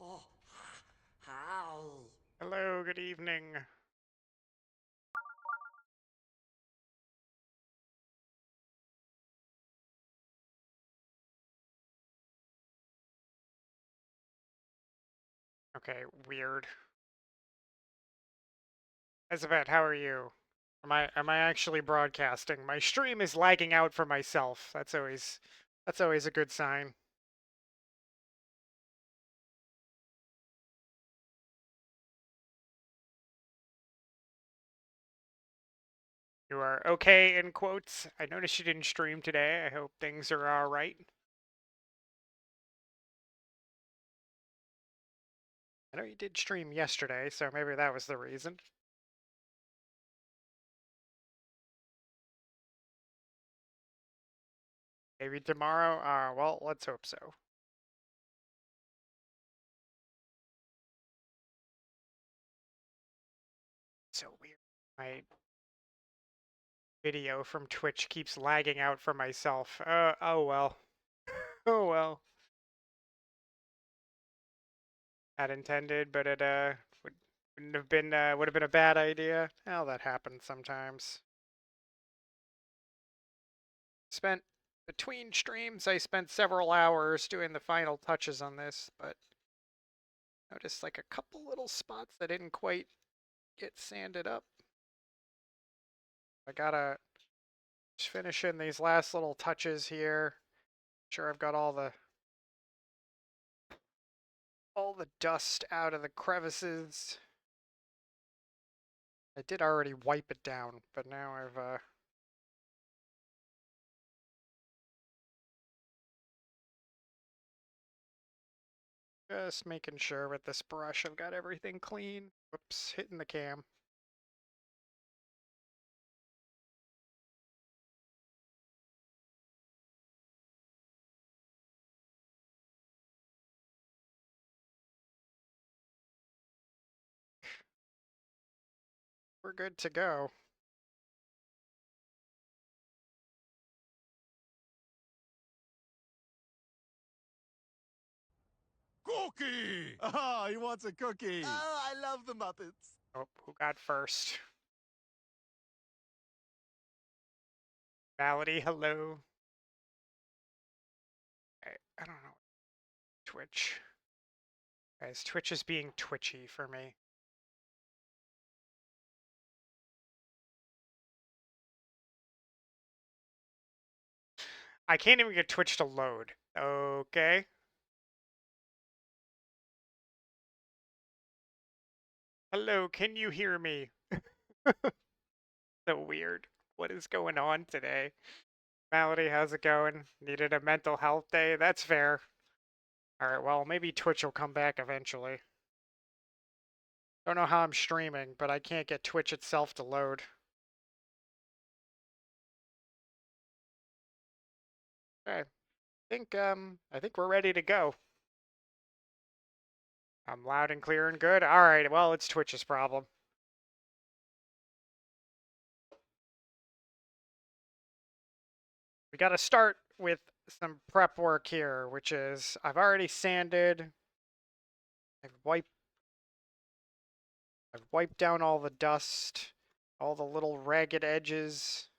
Oh, hi. Hello, good evening. Okay, weird. Elizabeth, how are you? Am I actually broadcasting? My stream is lagging out for myself. That's always a good sign. You are okay in quotes. I noticed you didn't stream today. I hope things are all right. I know you did stream yesterday, so maybe that was the reason. Maybe tomorrow? Well, let's hope so. So weird. My video from Twitch keeps lagging out for myself. Oh well. Oh well. Had intended, but it would have been a bad idea. Well, that happens sometimes. Spent between streams, I spent several hours doing the final touches on this, but noticed like a couple little spots that didn't quite get sanded up. I gotta just finish in these last little touches here. Sure, I've got all the dust out of the crevices. I did already wipe it down, but now I've just making sure with this brush I've got everything clean. Whoops, hitting the cam. We're good to go. Cookie! Oh, he wants a cookie. Oh, I love the Muppets. Oh, who got first? Malady, hello. I don't know. Twitch. Guys, Twitch is being twitchy for me. I can't even get Twitch to load. Okay. Hello, can you hear me? So weird. What is going on today? Malady, how's it going? Needed a mental health day? That's fair. Alright, well, maybe Twitch will come back eventually. Don't know how I'm streaming, but I can't get Twitch itself to load. Okay. I think we're ready to go. I'm loud and clear and good. Alright, well, it's Twitch's problem. We gotta start with some prep work here, which is I've already sanded. I've wiped I've wiped down all the dust, all the little ragged edges.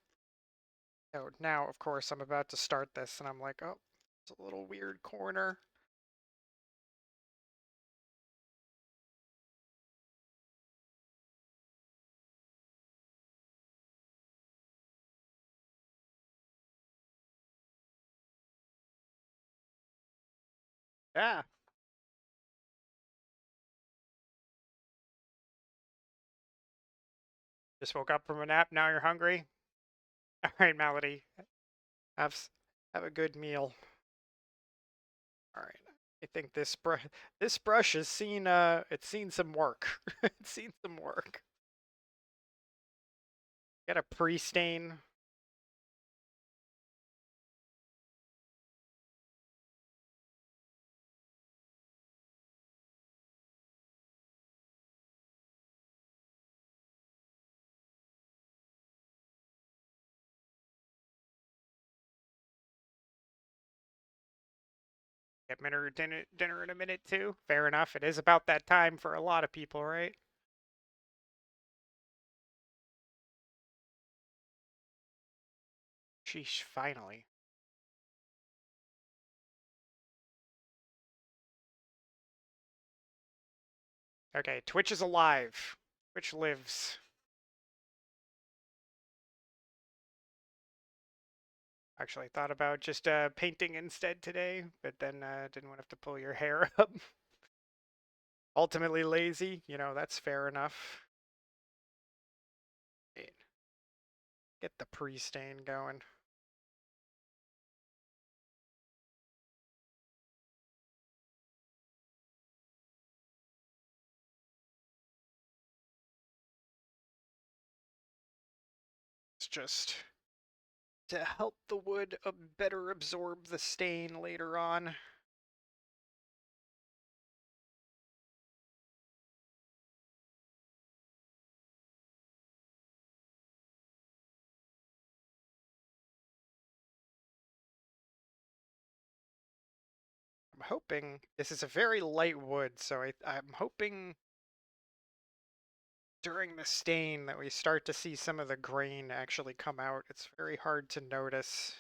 So now, of course, I'm about to start this, and I'm like, oh, it's a little weird corner. Yeah. Just woke up from a nap. Now you're hungry. All right, Melody, have have a good meal. All right. I think this brush has seen it's seen some work. It's seen some work. Got a pre-stain. Get dinner in a minute too. Fair enough. It is about that time for a lot of people, right? Sheesh, finally. Okay, Twitch is alive. Twitch lives. Actually, I thought about just painting instead today, but then didn't want to have to pull your hair up. Ultimately lazy, that's fair enough. Get the pre-stain going. It's just to help the wood better absorb the stain later on. I'm hoping this is a very light wood, so I'm hoping during the stain that we start to see some of the grain actually come out. It's very hard to notice.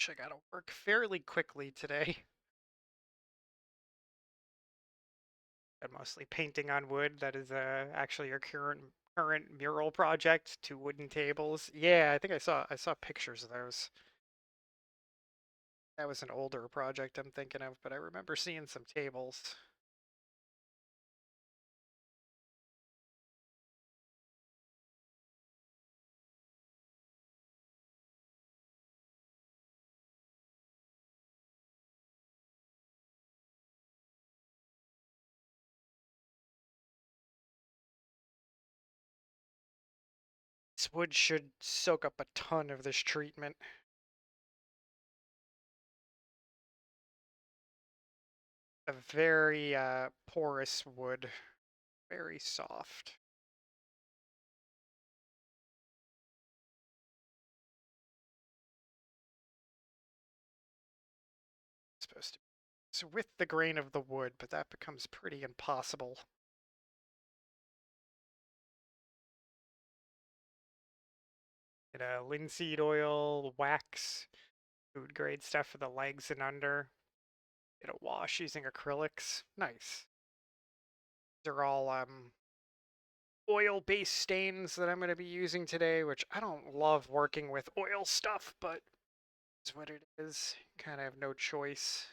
I gotta work fairly quickly today. And mostly painting on wood. That is actually your current mural project. 2 wooden tables. Yeah, I think I saw pictures of those. That was an older project I'm thinking of, but I remember seeing some tables. This wood should soak up a ton of this treatment. A very porous wood, very soft. It's supposed to be. It's with the grain of the wood, but that becomes pretty impossible. Get linseed oil, wax, food grade stuff for the legs and under. Get a wash using acrylics. Nice. These are all oil-based stains that I'm going to be using today, which I don't love working with oil stuff, but it's what it is. Kind of have no choice.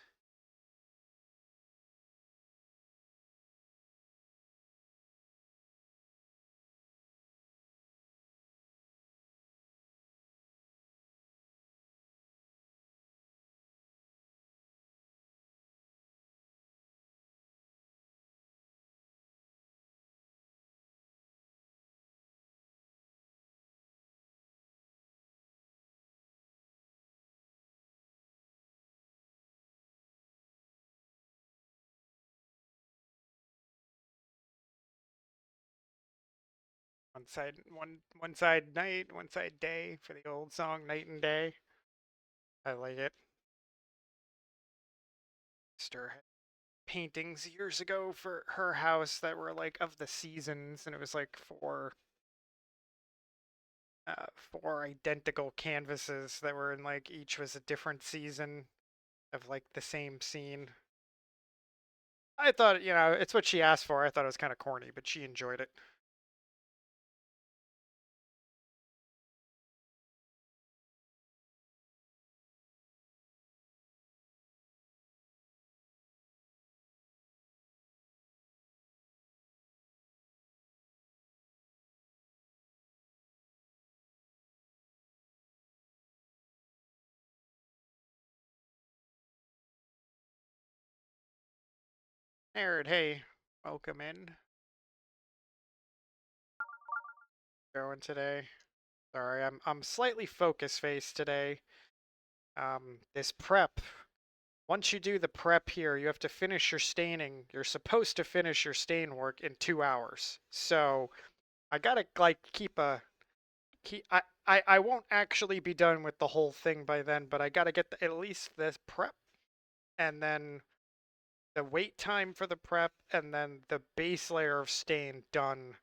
One side night, one side day for the old song Night and Day. I like it. Sister had paintings years ago for her house that were like of the seasons, and it was like four identical canvases that were in like each was a different season of like the same scene. I thought, it's what she asked for. I thought it was kind of corny, but she enjoyed it. Aaron, hey, welcome in. Going today. Sorry, I'm slightly focus faced today. This prep. Once you do the prep here, you have to finish your staining. You're supposed to finish your stain work in 2 hours. So I gotta like keep. I won't actually be done with the whole thing by then, but I gotta get at least this prep, and then the wait time for the prep, and then the base layer of stain done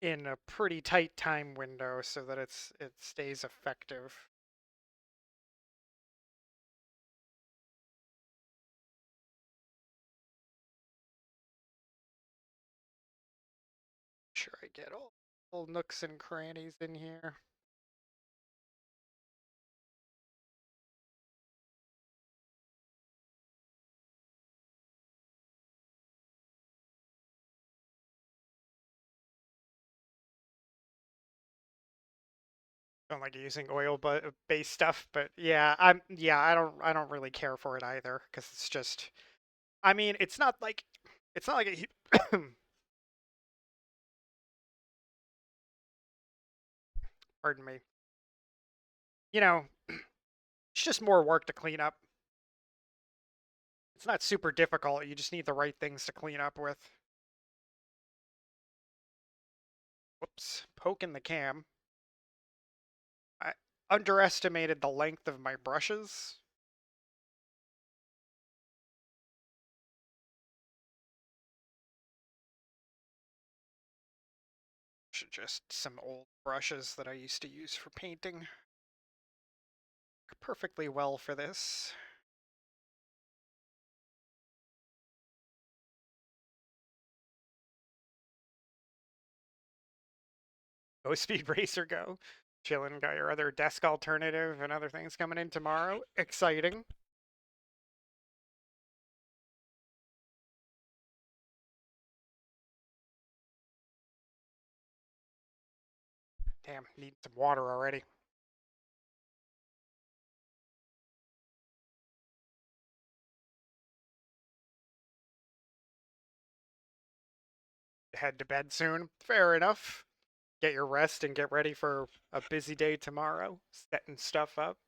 in a pretty tight time window so that it stays effective. Sure, I get all nooks and crannies in here. Don't like using oil but based stuff, but yeah, I don't really care for it either because it's just I mean, it's not like a pardon me. You know, it's just more work to clean up. It's not super difficult. You just need the right things to clean up with. Whoops, poking the cam. I underestimated the length of my brushes. Just some old brushes that I used to use for painting. Perfectly well for this. Go Speed Racer Go. Chillin', got your other desk alternative and other things coming in tomorrow. Exciting. Damn, need some water already. Head to bed soon. Fair enough. Get your rest and get ready for a busy day tomorrow. Setting stuff up.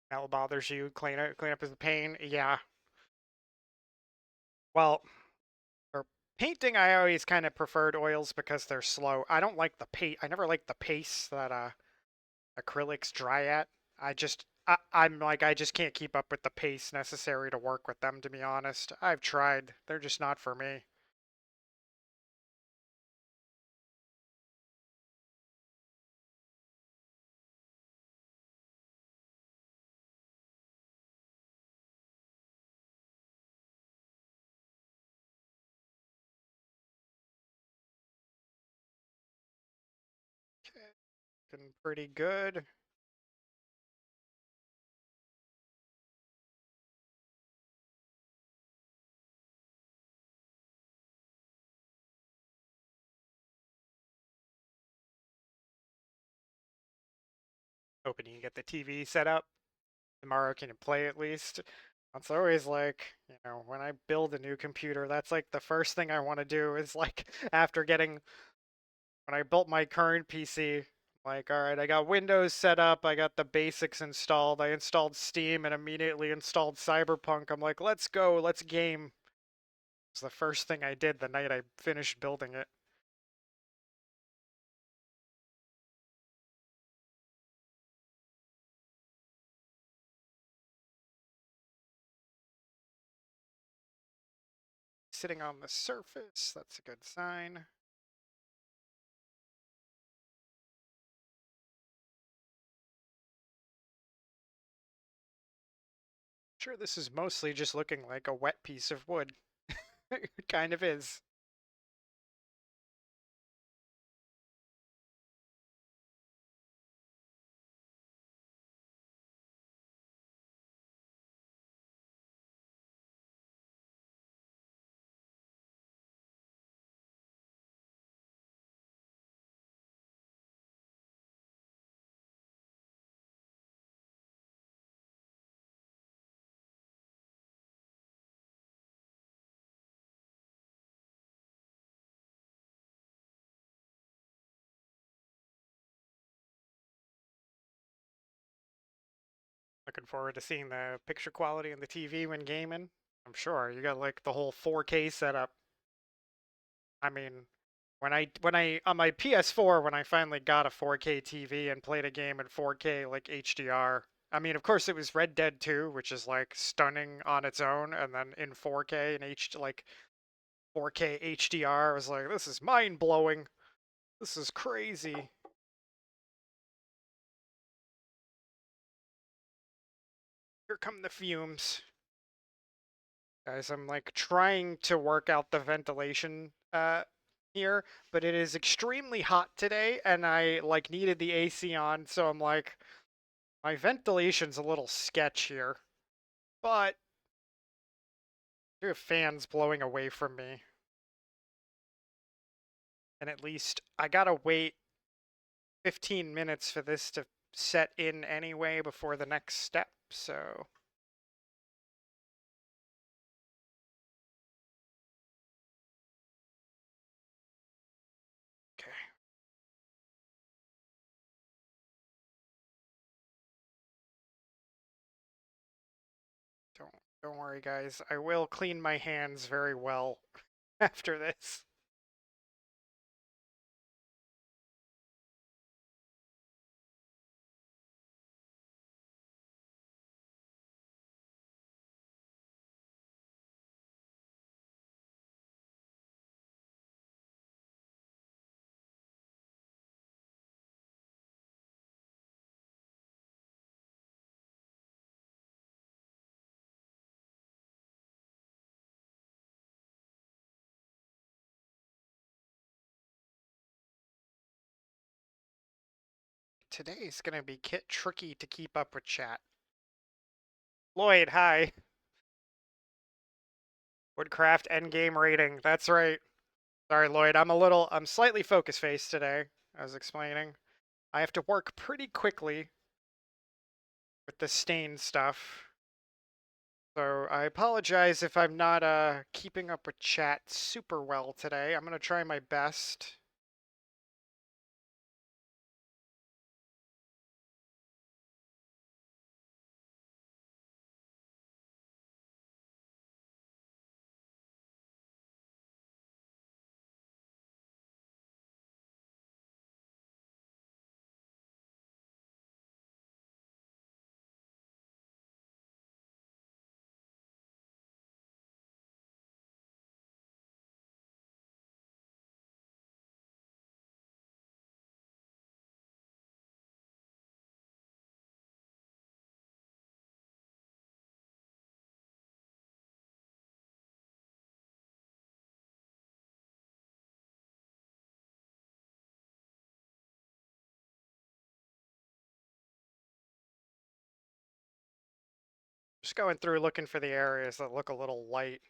That bothers you. Clean up is a pain. Yeah. Well, for painting, I always kind of preferred oils because they're slow. I don't like the pace. I never liked the pace that acrylics dry at. I'm like I just can't keep up with the pace necessary to work with them, to be honest. I've tried. They're just not for me. Okay, looking pretty good. Hoping you can get the TV set up tomorrow. Can you play at least? It's always like, when I build a new computer, that's like the first thing I want to do is like after getting when I built my current PC, like, all right, I got Windows set up, I got the basics installed, I installed Steam and immediately installed Cyberpunk. I'm like, let's go, let's game. It's the first thing I did the night I finished building it. Sitting on the surface, that's a good sign. Sure, this is mostly just looking like a wet piece of wood. It kind of is. looking forward to seeing the picture quality in the TV when gaming. I'm sure you got like the whole 4K setup. I mean, when I on my PS4 when I finally got a 4K TV and played a game in 4K like HDR. I mean, of course it was Red Dead 2, which is like stunning on its own, and then in 4K and like 4K HDR, I was like, this is mind blowing. This is crazy. Here come the fumes. Guys, I'm like trying to work out the ventilation here, but it is extremely hot today and I like needed the AC on, so I'm like my ventilation's a little sketch here. But there are fans blowing away from me. And at least I gotta wait 15 minutes for this to set in anyway before the next step, so okay. Don't don't worry guys. I will clean my hands very well after this. Today's gonna be tricky to keep up with chat. Lloyd, hi. Woodcraft endgame rating. That's right. Sorry, Lloyd. I'm slightly focus faced today. I was explaining. I have to work pretty quickly with the stain stuff. So I apologize if I'm not keeping up with chat super well today. I'm gonna try my best. Just going through looking for the areas that look a little light.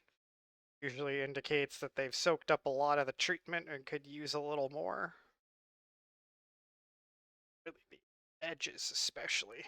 Usually indicates that they've soaked up a lot of the treatment and could use a little more. Really the edges especially.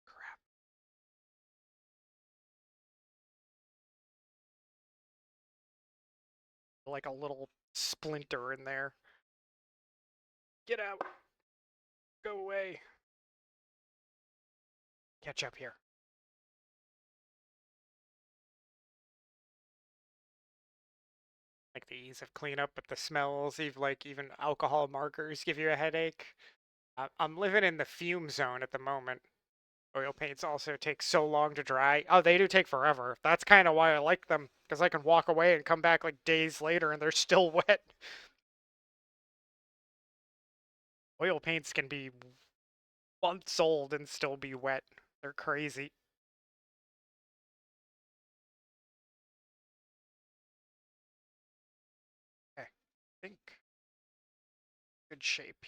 Crap. Like a little splinter in there. Get out. Go away. Catch up here. Like the ease of cleanup, but the smells, even alcohol markers give you a headache. I'm living in the fume zone at the moment. Oil paints also take so long to dry. Oh, they do take forever. That's kind of why I like them, because I can walk away and come back like days later and they're still wet. Oil paints can be months old and still be wet. They're crazy. Okay, I think good shape.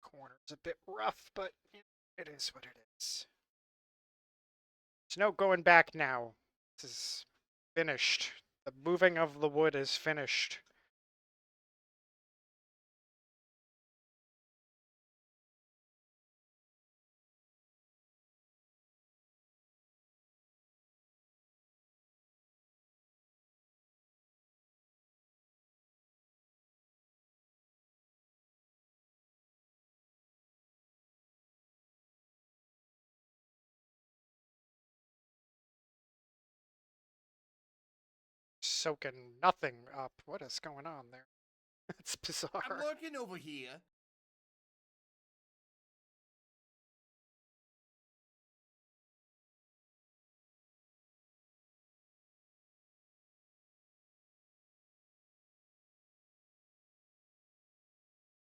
Corner's a bit rough, but it is what it is. There's no going back now. This is finished. The moving of the wood is finished. Soaking nothing up. What is going on there? It's bizarre. I'm working over here.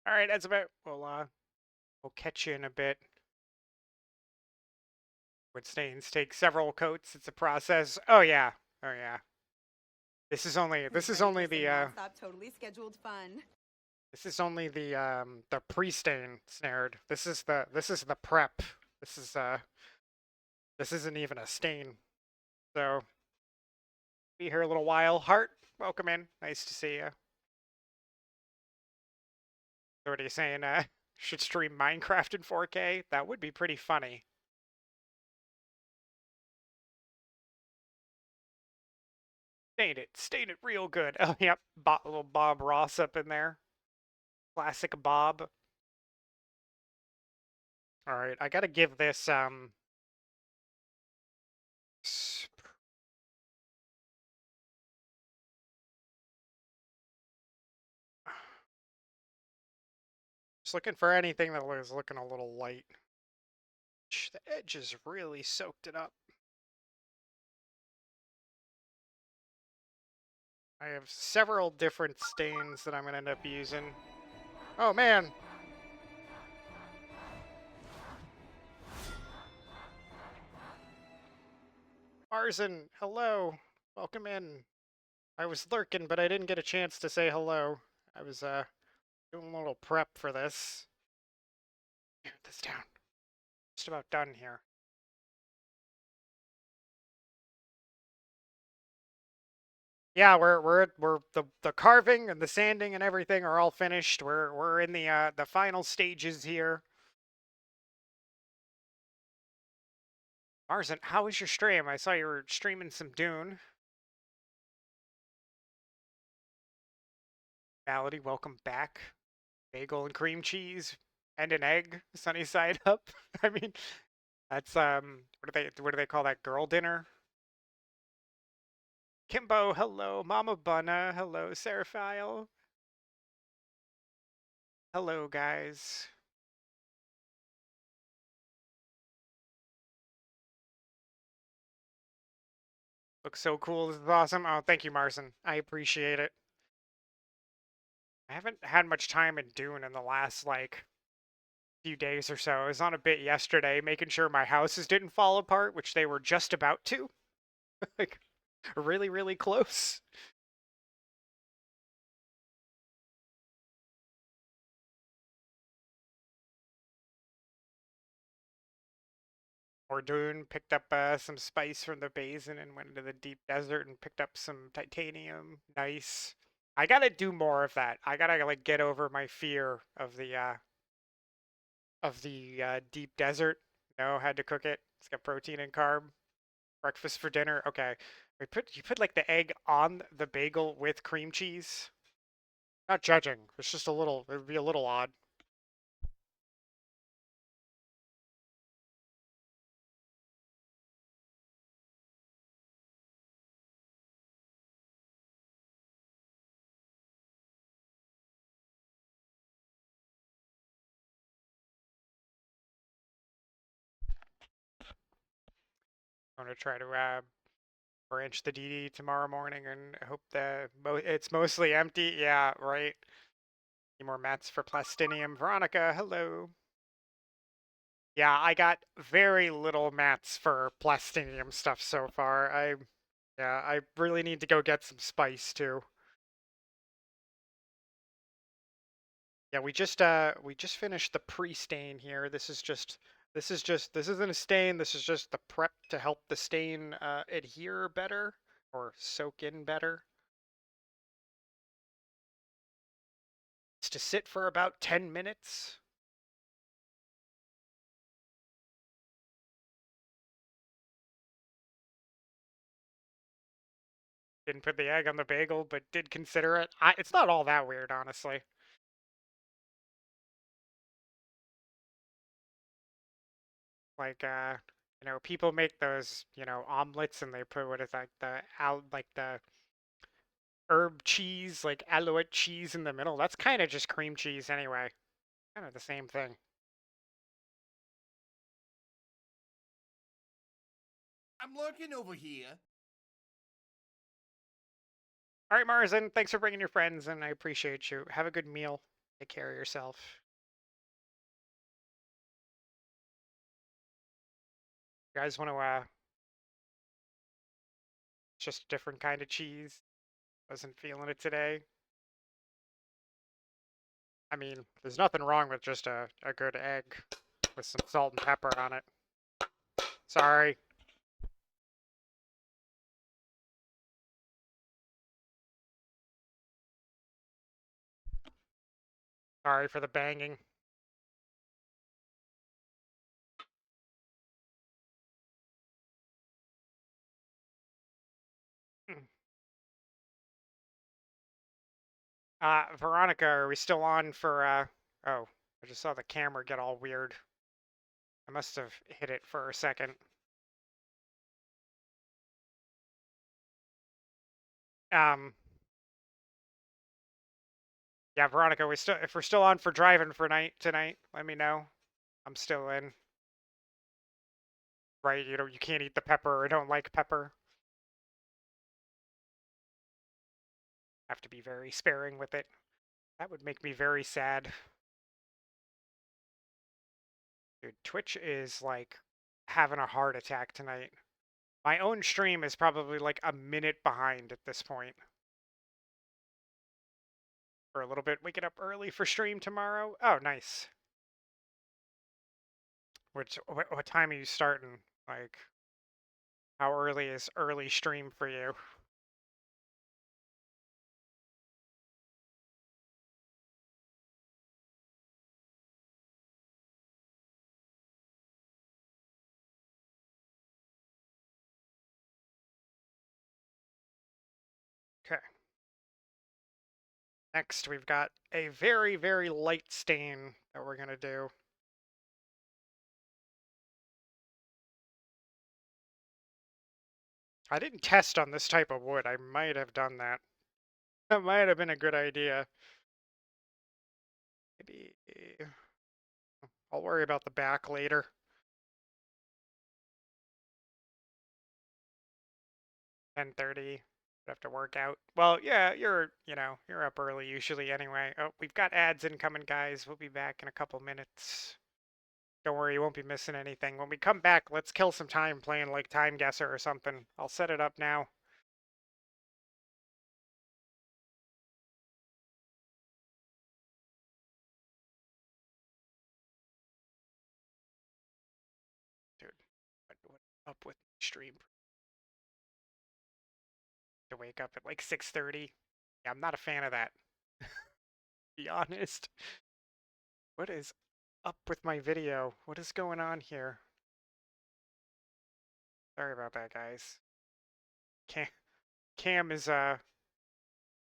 All right, that's about. We'll catch you in a bit. Wood stains take several coats. It's a process. Oh yeah. Oh yeah. This is only the totally scheduled fun. this is only the pre-stain snared. This is the prep. This isn't even a stain. So be here a little while. Hart, welcome in. Nice to see you. So what are you saying? Should stream Minecraft in 4K? That would be pretty funny. Stain it real good. Oh yep, little Bob Ross up in there. Classic Bob. All right, I gotta give this just looking for anything that was looking a little light. The edges really soaked it up. I have several different stains that I'm gonna end up using. Oh man! Arzen, hello. Welcome in. I was lurking, but I didn't get a chance to say hello. I was doing a little prep for this. Get this down. Just about done here. Yeah, we're the carving and the sanding and everything are all finished. We're in the final stages here. Marzen, how was your stream? I saw you were streaming some Dune. Malady, welcome back. Bagel and cream cheese and an egg, sunny side up. I mean, that's what do they call that? Girl dinner? Kimbo, hello. Mama Bunna, hello. Seraphile. Hello, guys. Looks so cool. This is awesome. Oh, thank you, Marson. I appreciate it. I haven't had much time in Dune in the last, like, few days or so. I was on a bit yesterday making sure my houses didn't fall apart, which they were just about to. Like, really, really close. Or Dune picked up some spice from the basin and went into the deep desert and picked up some titanium. Nice. I gotta do more of that. I gotta like get over my fear of the deep desert. No, had to cook it. It's got protein and carb. Breakfast for dinner. Okay. You put like the egg on the bagel with cream cheese. Not judging. It's just a little. It would be a little odd. I'm gonna try to branch the DD tomorrow morning and hope it's mostly empty. Yeah, right. Any more mats for Plastinium? Veronica, hello. Yeah, I got very little mats for Plastinium stuff so far. I really need to go get some spice too. Yeah, we just finished the pre-stain here. This isn't a stain, this is just the prep to help the stain adhere better or soak in better. It's to sit for about 10 minutes. Didn't put the egg on the bagel, but did consider it. It's not all that weird, honestly. Like, people make those, omelets and they put what is like the herb cheese, like alouette cheese in the middle. That's kind of just cream cheese anyway. Kind of the same thing. I'm lurking over here. All right, Marzin, thanks for bringing your friends, and I appreciate you. Have a good meal. Take care of yourself. You guys want to, just a different kind of cheese. Wasn't feeling it today. I mean, there's nothing wrong with just a good egg with some salt and pepper on it. Sorry. Sorry for the banging. Veronica, are we still on for, oh, I just saw the camera get all weird. I must have hit it for a second. Yeah, Veronica, if we're still on for driving for tonight, let me know. I'm still in. Right, you can't eat the pepper or don't like pepper. Have to be very sparing with it. That would make me very sad. Dude, Twitch is like having a heart attack tonight. My own stream is probably like a minute behind at this point. For a little bit, we get up early for stream tomorrow. Oh, nice. What time are you starting? Like, how early is early stream for you? Okay. Next, we've got a very, very light stain that we're gonna do. I didn't test on this type of wood. I might have done that. That might have been a good idea. Maybe I'll worry about the back later. "10:30. Have to work out." Well, yeah, you're up early usually anyway. Oh, we've got ads incoming, guys. We'll be back in a couple minutes. Don't worry, you won't be missing anything. When we come back, let's kill some time playing like Time Guesser or something. I'll set it up now. Dude, what's up with stream? To wake up at like 6:30. Yeah, I'm not a fan of that. Be honest. What is up with my video? What is going on here? Sorry about that, guys. Cam is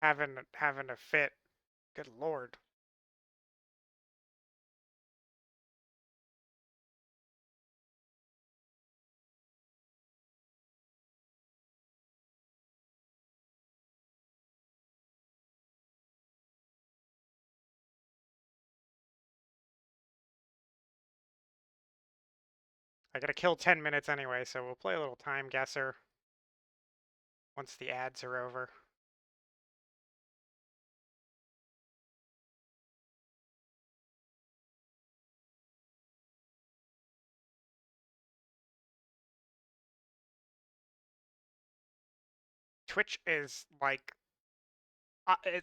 having a fit. Good lord. I gotta kill 10 minutes anyway, so we'll play a little Time Guesser. once the ads are over. Twitch is like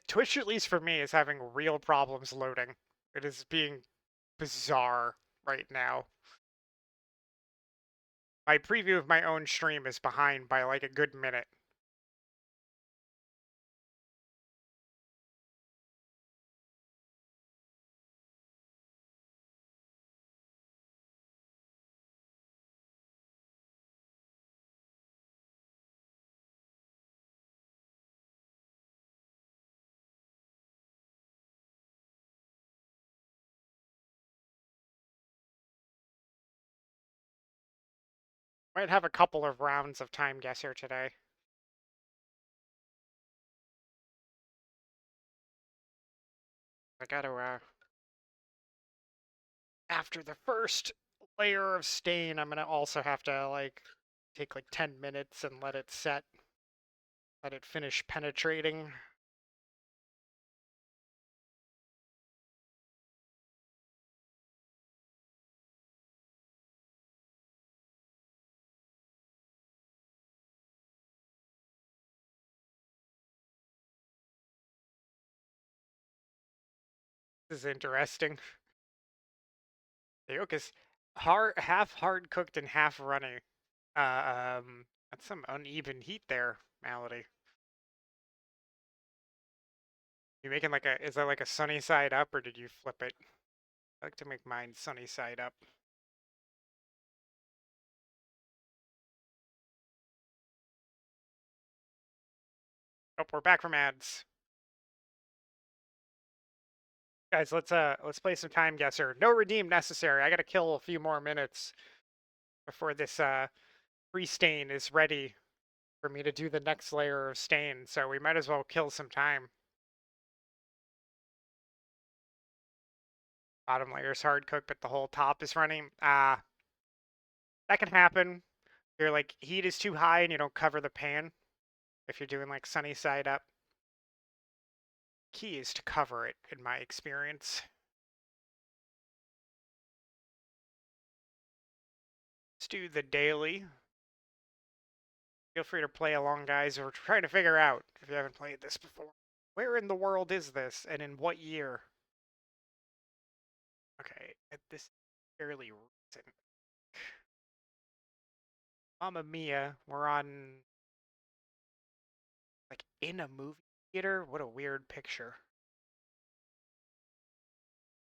Twitch, at least for me, is having real problems loading. It is being bizarre right now. My preview of my own stream is behind by like a good minute. Might have a couple of rounds of Time Guesser today. I gotta, after the first layer of stain, I'm gonna also have to, like, take like 10 minutes and let it set. Let it finish penetrating. This is interesting. The yolk is half hard cooked and half runny. That's some uneven heat there, Malady. You making like is that like a sunny side up or did you flip it? I like to make mine sunny side up. Oh, we're back from ads. Guys, let's play some Time Guesser. No redeem necessary. I gotta kill a few more minutes before this pre-stain is ready for me to do the next layer of stain, so we might as well kill some time. Bottom layer is hard cooked, but the whole top is running. That can happen. You're like, heat is too high and you don't cover the pan if you're doing like sunny side up. Key is to cover it, in my experience. Let's do the daily. Feel free to play along, guys. We're trying to figure out, if you haven't played this before, where in the world is this and in what year? Okay, this is fairly recent. Mamma Mia, we're on, like, in a movie theater? What a weird picture.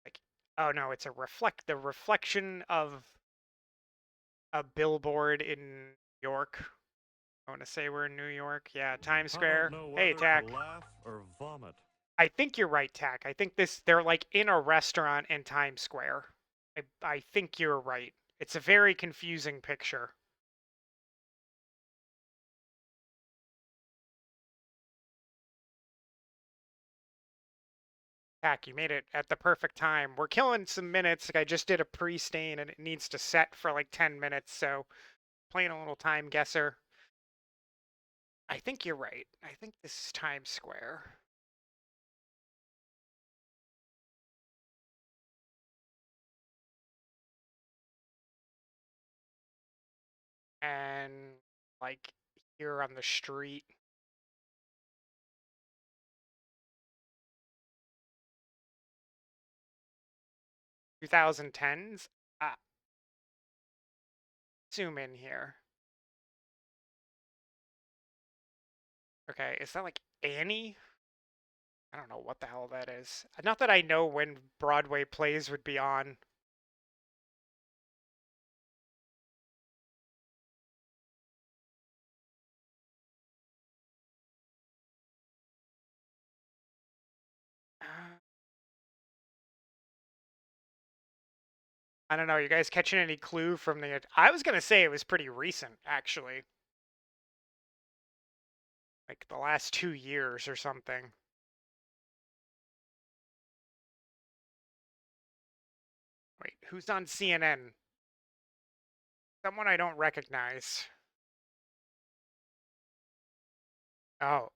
Like, oh no, it's the reflection of a billboard in New York. I want to say we're in New York. Yeah, Times Square. Hey, Tack. Laugh or vomit. I think you're right, Tack. I think they're like in a restaurant in Times Square. I think you're right. It's a very confusing picture. Tack, you made it at the perfect time. We're killing some minutes. Like I just did a pre-stain and it needs to set for like 10 minutes, so playing a little Time Guesser. I think you're right. I think this is Times Square. And like here on the street. Two 2010s. Zoom in here. Okay, is that like Annie? I don't know what the hell that is. Not that I know when Broadway plays would be on. I don't know. You guys catching any clue from the? I was gonna say it was pretty recent, actually. Like the last 2 years or something. Wait, who's on CNN? Someone I don't recognize. Oh,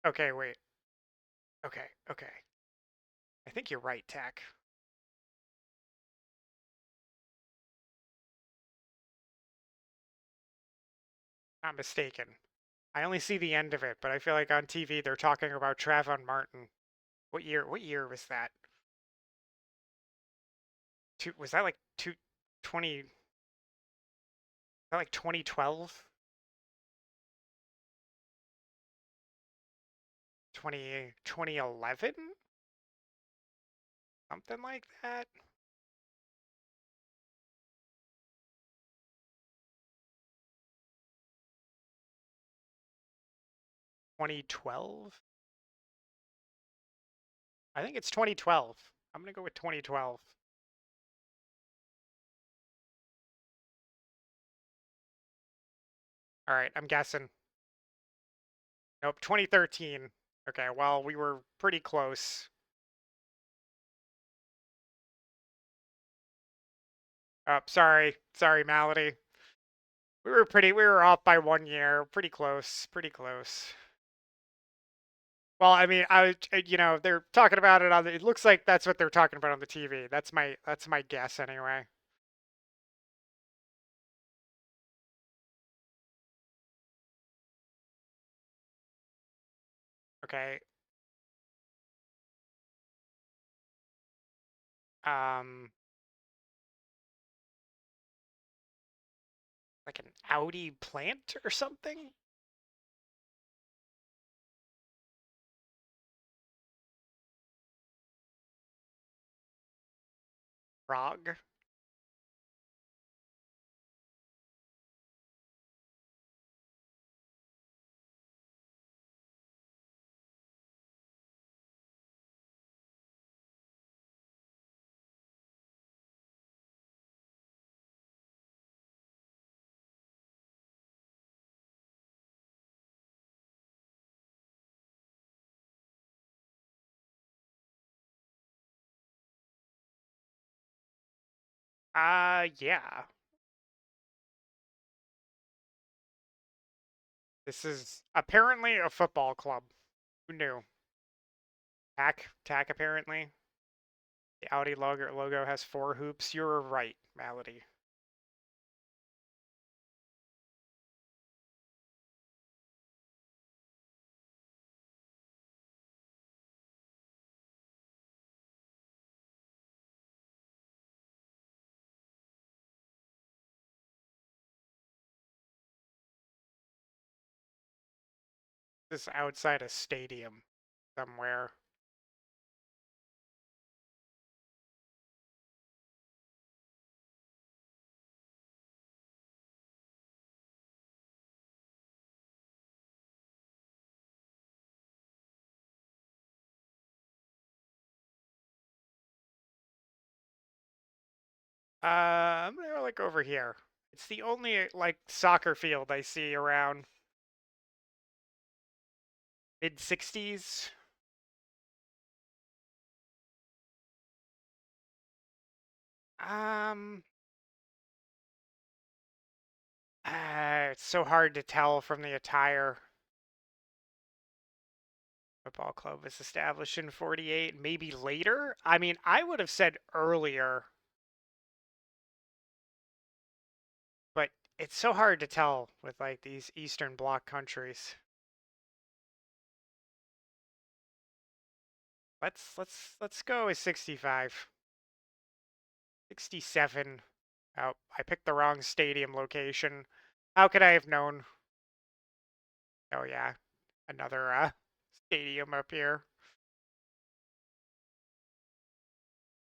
okay, wait. Okay, okay. I think you're right, Tack. Not mistaken. I only see the end of it, but I feel like on TV they're talking about Trayvon Martin. What year? What year was that? Was that like 20? Was that like 2012? 2011? Something like that. 2012? I think it's 2012. I'm gonna go with 2012. All right, I'm guessing. Nope, 2013. Okay, well, we were pretty close. Oh, sorry. Sorry, Malady. We were off by 1 year. Pretty close. Pretty close. Well, I mean, they're talking about it it looks like that's what they're talking about on the TV. That's my guess anyway. Okay. Um, like an Audi plant or something? Prague? Yeah. This is apparently a football club. Who knew? Tack apparently. The Audi logo has 4 hoops. You're right, Malady. This is outside a stadium somewhere. I'm gonna go like over here. It's the only like soccer field I see around mid 60s. Um, it's so hard to tell from the attire. Football club was established in 48, maybe later. I mean, I would have said earlier, but it's so hard to tell with like these Eastern Bloc countries. Let's go with 65. 67. Oh, I picked the wrong stadium location. How could I have known? Oh yeah, another stadium up here.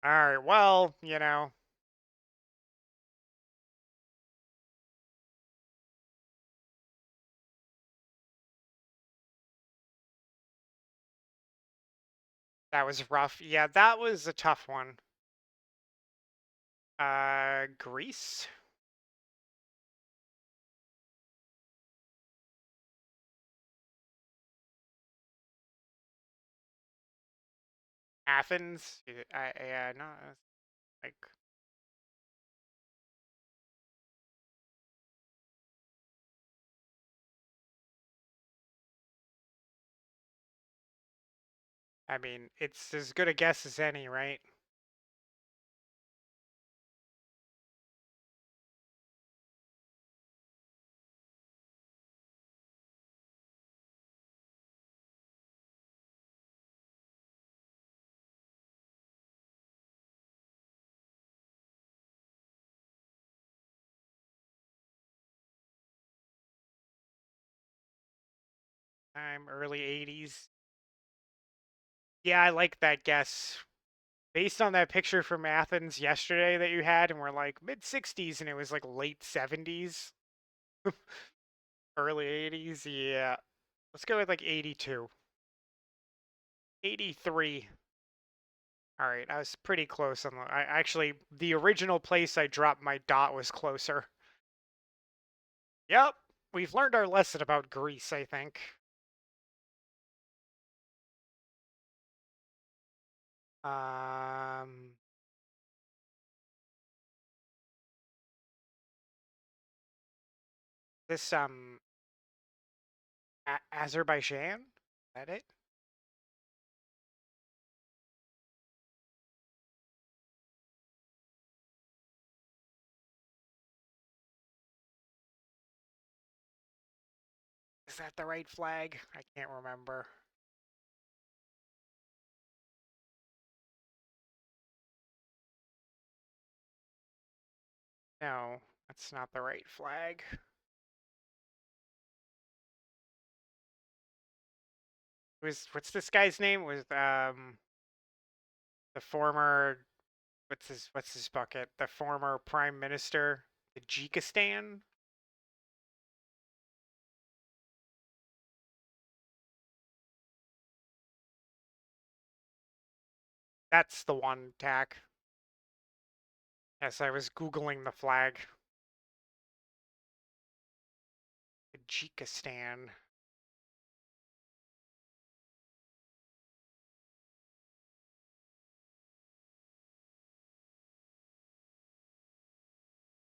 All right, well, that was rough. Yeah, that was a tough one. Greece? Athens? Yeah, no, like I mean, it's as good a guess as any, right? I'm early 80s. Yeah, I like that guess. Based on that picture from Athens yesterday that you had, and we're like mid 60s, and it was like late 70s, early 80s. Yeah. Let's go with like 82. 83. All right, I was pretty close on the. I actually the original place I dropped my dot was closer. Yep, we've learned our lesson about Greece, I think. Um, this Azerbaijan? Is that it? Is that the right flag? I can't remember. No, that's not the right flag. What's this guy's name? Was the former what's his bucket? The former prime minister, Tajikistan? That's the one, Tack. Yes, I was Googling the flag. Tajikistan.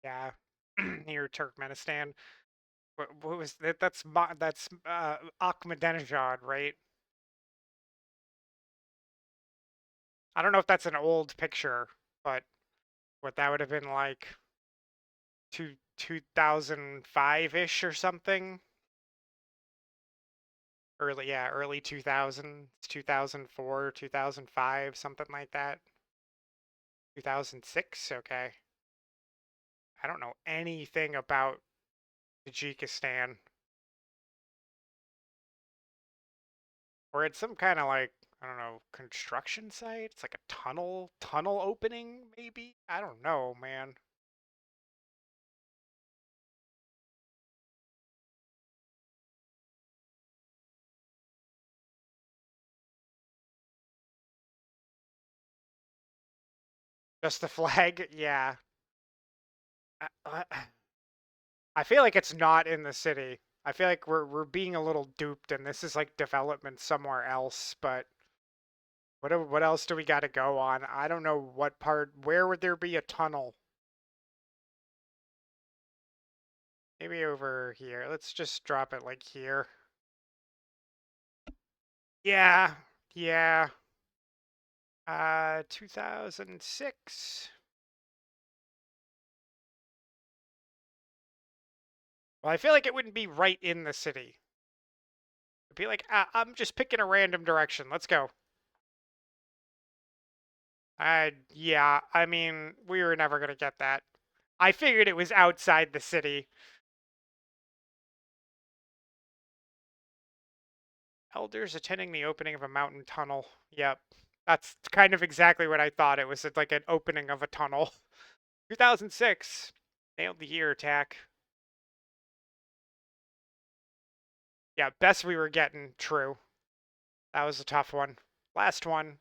Yeah, near Turkmenistan. What was that? That's Ahmadinejad, right? I don't know if that's an old picture, but what that would have been like 2005 ish or something. Early 2000s, 2004, 2005, something like that. 2006, okay. I don't know anything about Tajikistan. Or it's some kind of like, I don't know, construction site? It's like a tunnel opening maybe? I don't know, man. Just the flag? Yeah. I, I I feel like it's not in the city. I feel like we're being a little duped and this is like development somewhere else, but what else do we got to go on? I don't know what part. Where would there be a tunnel? Maybe over here. Let's just drop it like here. Yeah, yeah. 2006. Well, I feel like it wouldn't be right in the city. It'd be like, I'm just picking a random direction. Let's go. Yeah, I mean, we were never gonna get that. I figured it was outside the city. Elders attending the opening of a mountain tunnel. Yep. That's kind of exactly what I thought. It was like an opening of a tunnel. 2006. Nailed the year attack. Yeah, best we were getting. True. That was a tough one. Last one.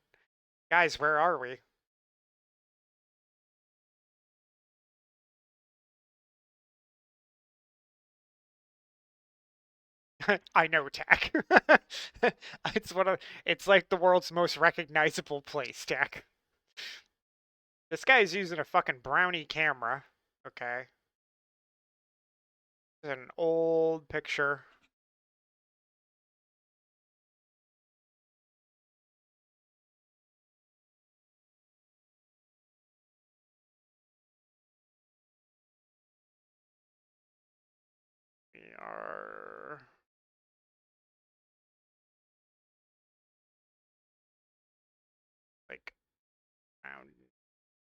Guys, where are we? I know, Tack. it's one of it's like the world's most recognizable place, Tack. This guy's using a fucking brownie camera. Okay. This is an old picture. We are... like around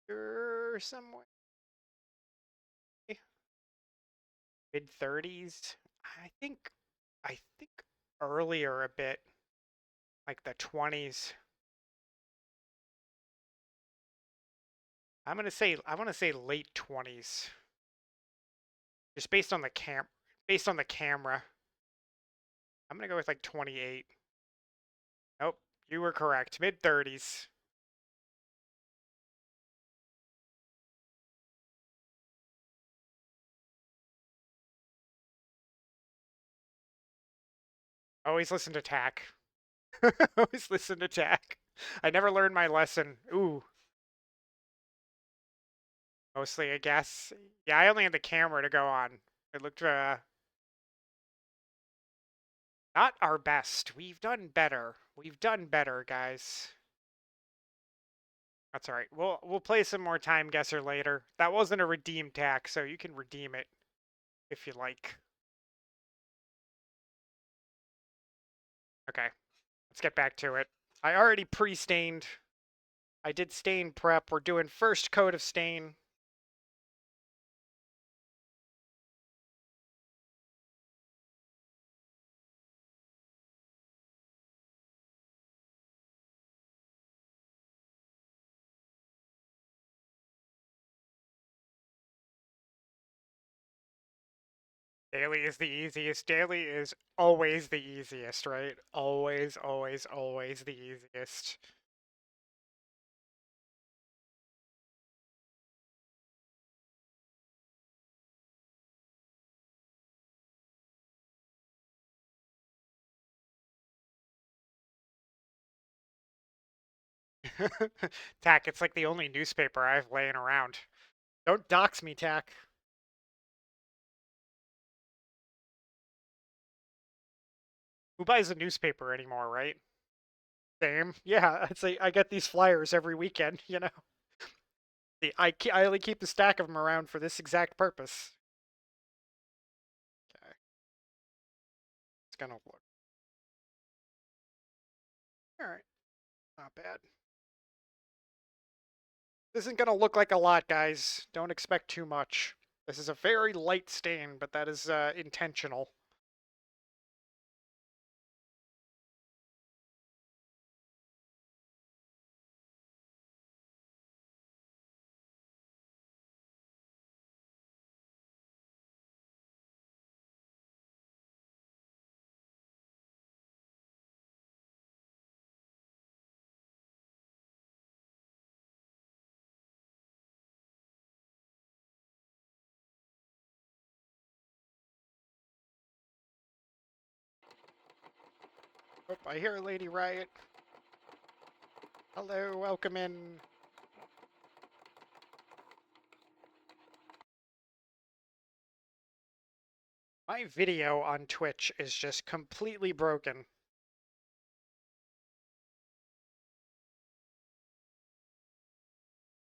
here somewhere. Mid-30s. I think earlier a bit, like the 20s. I want to say late 20s. Just based on the camera. I'm gonna go with like 28. Nope, you were correct. Mid-30s. Always listen to TAC. Always listen to TAC. I never learned my lesson. Ooh. Mostly, I guess. Yeah, I only had the camera to go on. It looked, not our best. We've done better. We've done better, guys. That's alright. We'll play some more Time Guesser later. That wasn't a redeem TAC, so you can redeem it if you like. Okay, let's get back to it. I already pre-stained. I did stain prep. We're doing first coat of stain. Daily is the easiest. Daily is always the easiest, right? Always, always, always the easiest. TAC, it's like the only newspaper I have laying around. Don't dox me, TAC. Who buys a newspaper anymore, right? Same. Yeah, I'd say I get these flyers every weekend, you know? I only keep a stack of them around for this exact purpose. Okay. It's gonna look. Alright. Not bad. This isn't gonna look like a lot, guys. Don't expect too much. This is a very light stain, but that is intentional. Oh, I hear Lady Riot. Hello, welcome in. My video on Twitch is just completely broken.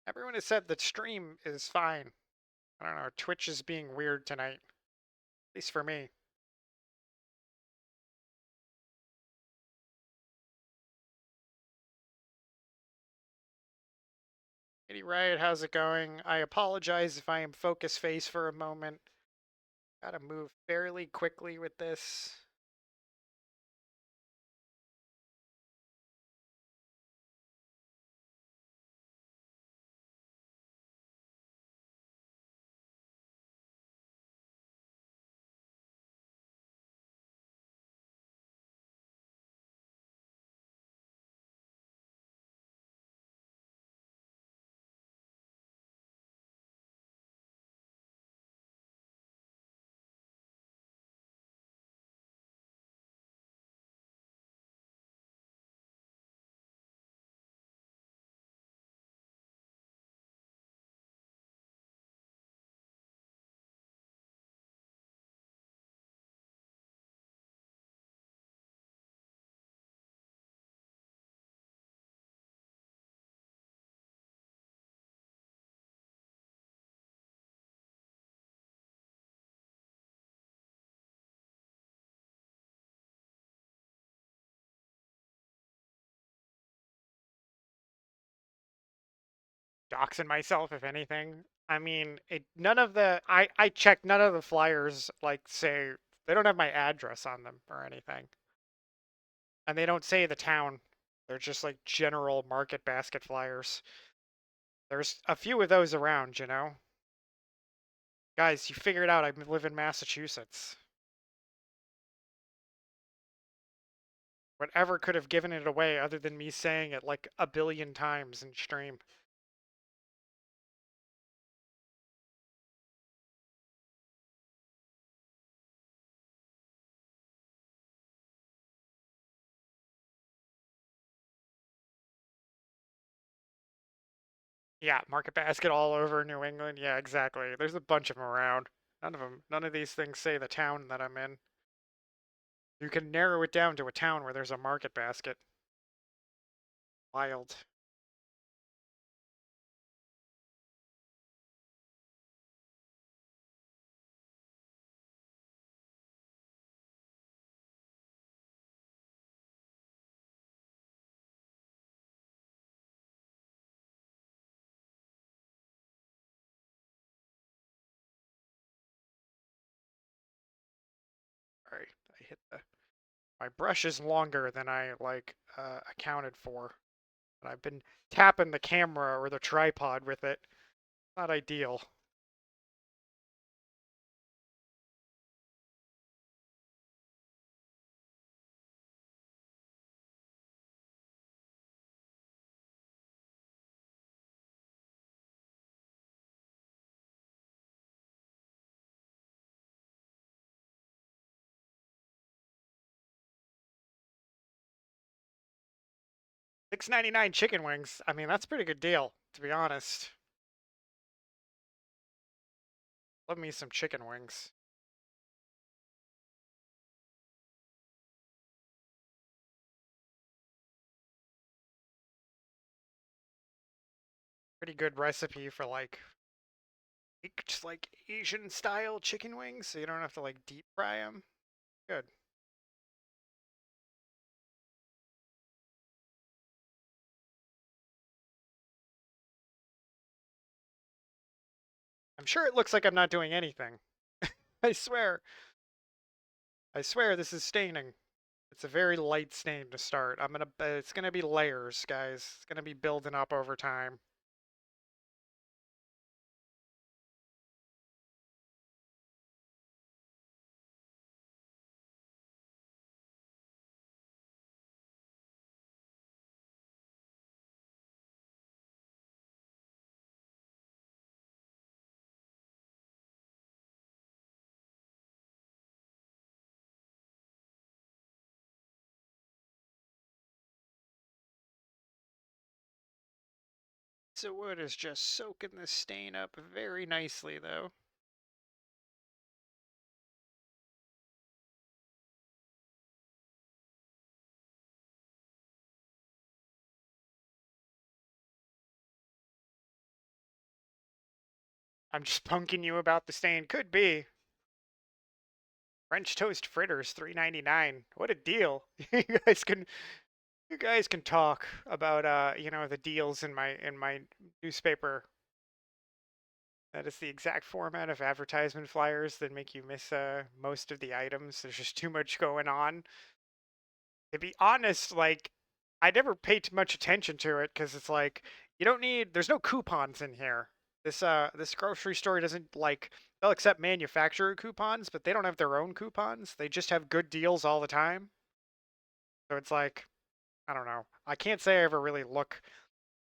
Everyone has said that stream is fine. I don't know, Twitch is being weird tonight. At least for me. Lady Riot, how's it going? I apologize if I am focus face for a moment. Gotta move fairly quickly with this. doxing myself, if anything. I mean, none of the I checked none of the flyers like say they don't have my address on them or anything, and they don't say the town. They're just like general market basket flyers. There's a few of those around, you know. Guys, you figured out I live in Massachusetts. Whatever could have given it away other than me saying it like a billion times in stream? Yeah, Market Basket all over New England. Yeah, exactly. There's a bunch of them around. None of these things say the town that I'm in. You can narrow it down to a town where there's a Market Basket. Wild. Alright, I hit the... My brush is longer than I, like, accounted for. And I've been tapping the camera or the tripod with it. Not ideal. $6.99 chicken wings. I mean, that's a pretty good deal, to be honest. Love me some chicken wings. Pretty good recipe for like just like Asian style chicken wings, so you don't have to like deep fry them. Good. I'm sure it looks like I'm not doing anything. I swear. I swear this is staining. It's a very light stain to start. It's gonna be layers, guys. It's gonna be building up over time. So wood is just soaking the stain up very nicely, though. I'm just punking you about the stain. Could be. French toast fritters, $3.99. What a deal! you guys can you guys can talk about you know, the deals in my newspaper. That is the exact format of advertisement flyers that make you miss most of the items. There's just too much going on. To be honest, like I never paid too much attention to it because it's like you don't need. There's no coupons in here. This grocery store doesn't like they'll accept manufacturer coupons, but they don't have their own coupons. They just have good deals all the time. So it's like I don't know. I can't say I ever really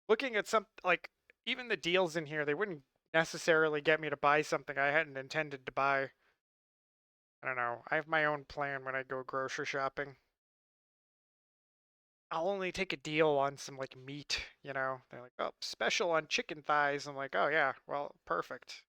looking at some like even the deals in here. They wouldn't necessarily get me to buy something I hadn't intended to buy. I don't know. I have my own plan when I go grocery shopping. I'll only take a deal on some like meat, you know. They're like, "Oh, special on chicken thighs." I'm like, "Oh yeah, well, perfect."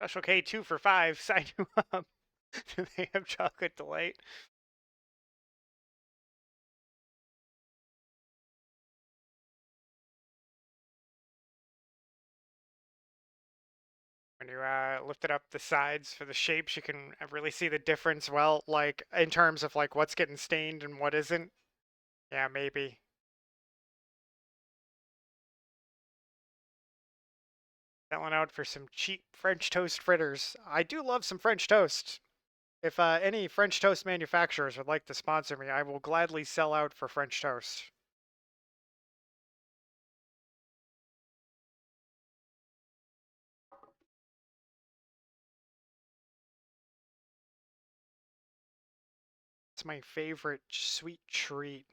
Special K 2 for 5. Sign you up. Do they have chocolate delight? When you lift it up the sides for the shapes, you can really see the difference. Well, like in terms of like what's getting stained and what isn't. Yeah, maybe. Selling out for some cheap French toast fritters. I do love some French toast. If any French toast manufacturers would like to sponsor me, I will gladly sell out for French toast. It's my favorite sweet treat.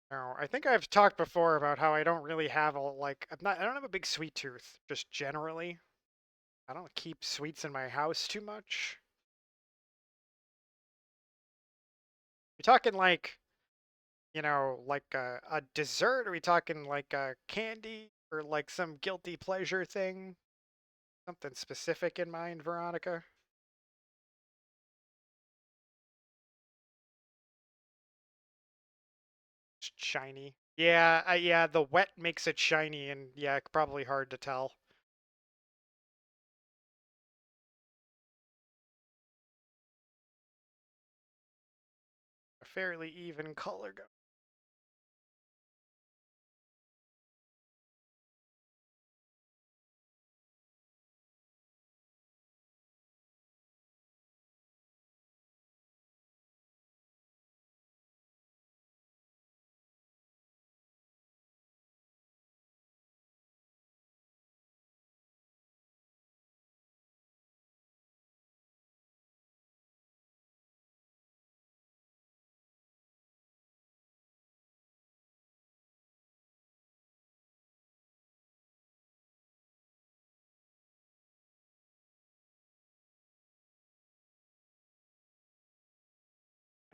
No, I think I've talked before about how I don't really have I don't have a big sweet tooth, just generally. I don't keep sweets in my house too much. You're talking like, like a dessert? Are we talking like a candy or like some guilty pleasure thing? Something specific in mind, Veronica? It's shiny. Yeah, yeah, the wet makes it shiny and yeah, probably hard to tell. A fairly even color go.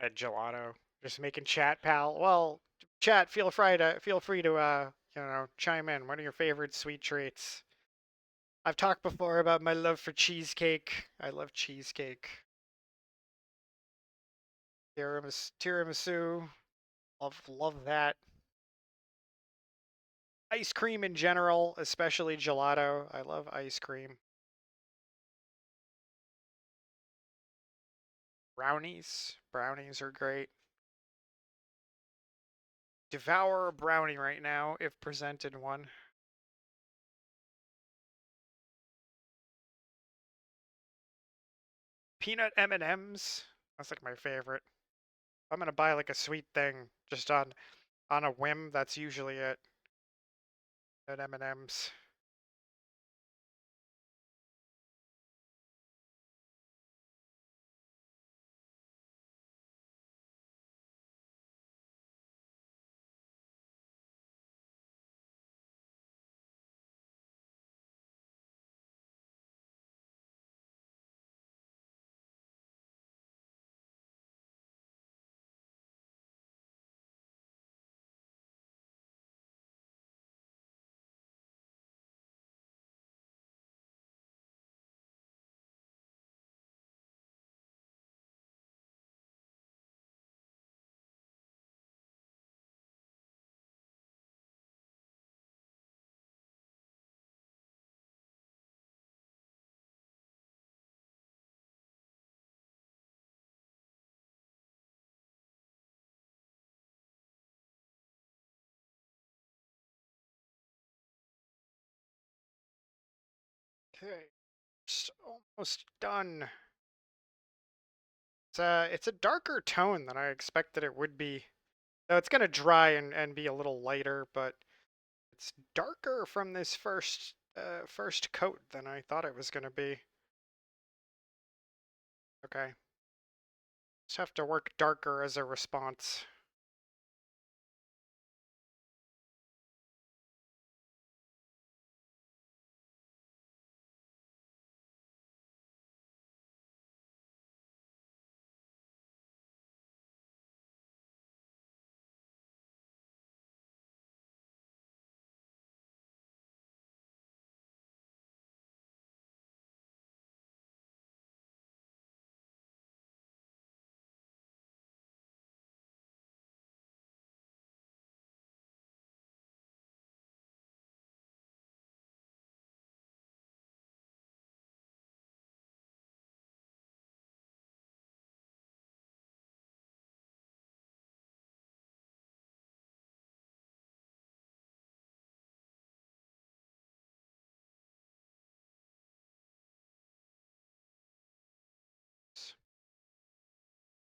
A gelato. Just making chat, pal. Well, chat, feel free to chime in. What are your favorite sweet treats? I've talked before about my love for cheesecake. I love cheesecake. Tiramisu. Love that. Ice cream in general, especially gelato. I love ice cream. Brownies. Brownies are great. Devour a brownie right now if presented one. Peanut M&Ms. That's like my favorite. If I'm gonna buy like a sweet thing just on a whim, that's usually it. At M&Ms. Okay, it's almost done. It's a darker tone than I expected it would be. Though it's gonna dry and be a little lighter, but it's darker from this first coat than I thought it was gonna be. Okay. Just have to work darker as a response.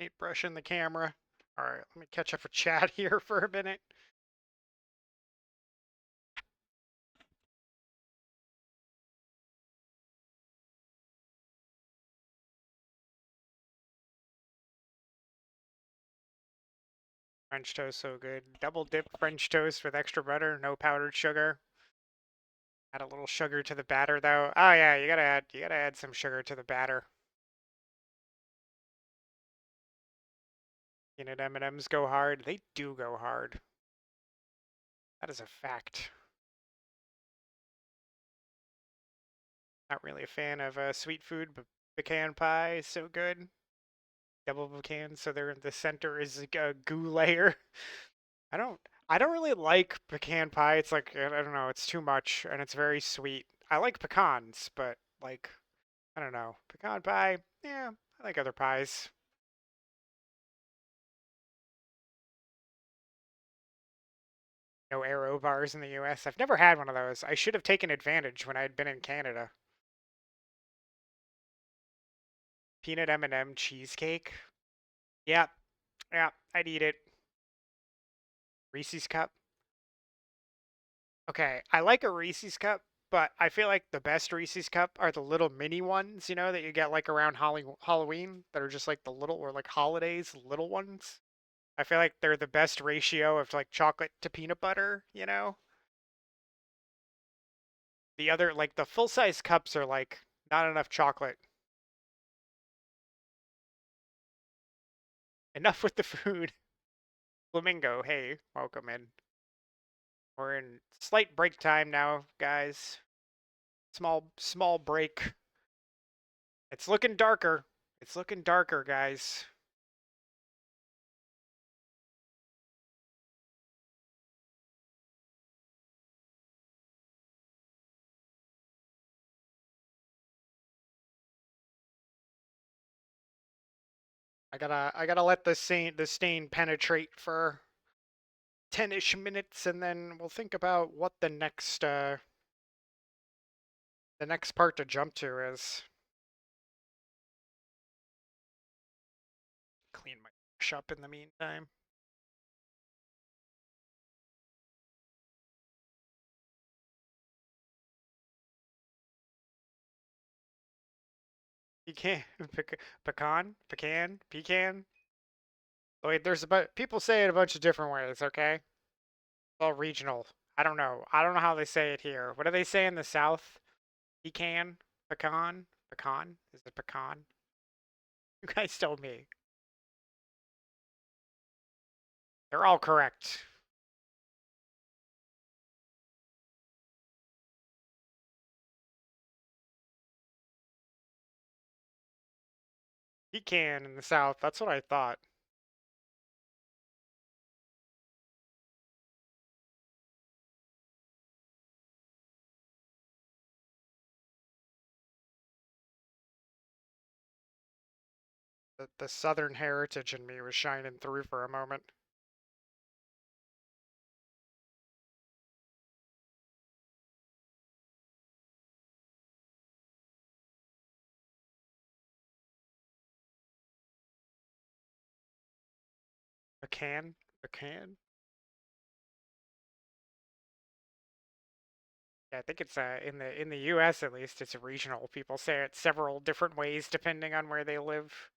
Paintbrushing the camera. All right, let me catch up with chat here for a minute. French toast so good. Double dip French toast with extra butter, no powdered sugar. Add a little sugar to the batter though. Oh yeah, you gotta add some sugar to the batter. Peanut M&Ms go hard. They do go hard. That is a fact. Not really a fan of sweet food, but pecan pie is so good. Double pecan, so they're in the center is a goo layer. I don't I don't really like pecan pie. It's like I don't know, it's too much and it's very sweet. I like pecans, but like I don't know. Pecan pie, yeah, I like other pies. No Aero bars in the US. I've never had one of those. I should have taken advantage when I had been in Canada. Peanut M&M cheesecake. Yeah, yeah, I'd eat it. Reese's cup. Okay, I like a Reese's cup, but I feel like the best Reese's cup are the little mini ones, you know, that you get like around Halloween that are just like the little or like holidays little ones. I feel like they're the best ratio of like chocolate to peanut butter, you know? The other like the full-size cups are like not enough chocolate. Enough with the food. Flamingo, hey, welcome in. We're in slight break time now, guys. Small break. It's looking darker. It's looking darker, guys. I gotta let the stain penetrate for 10-ish minutes, and then we'll think about what the next part to jump to is. Clean my brush up in the meantime. You can't pecan. Wait, there's about people say it a bunch of different ways. Okay, well, regional. I don't know. I don't know how they say it here. What do they say in the South? Pecan, pecan. Is it pecan? You guys told me. They're all correct. Pecan in the South. That's what I thought. The Southern heritage in me was shining through for a moment. Pecan? Pecan? Yeah, I think it's in the US at least it's regional. People say it several different ways depending on where they live.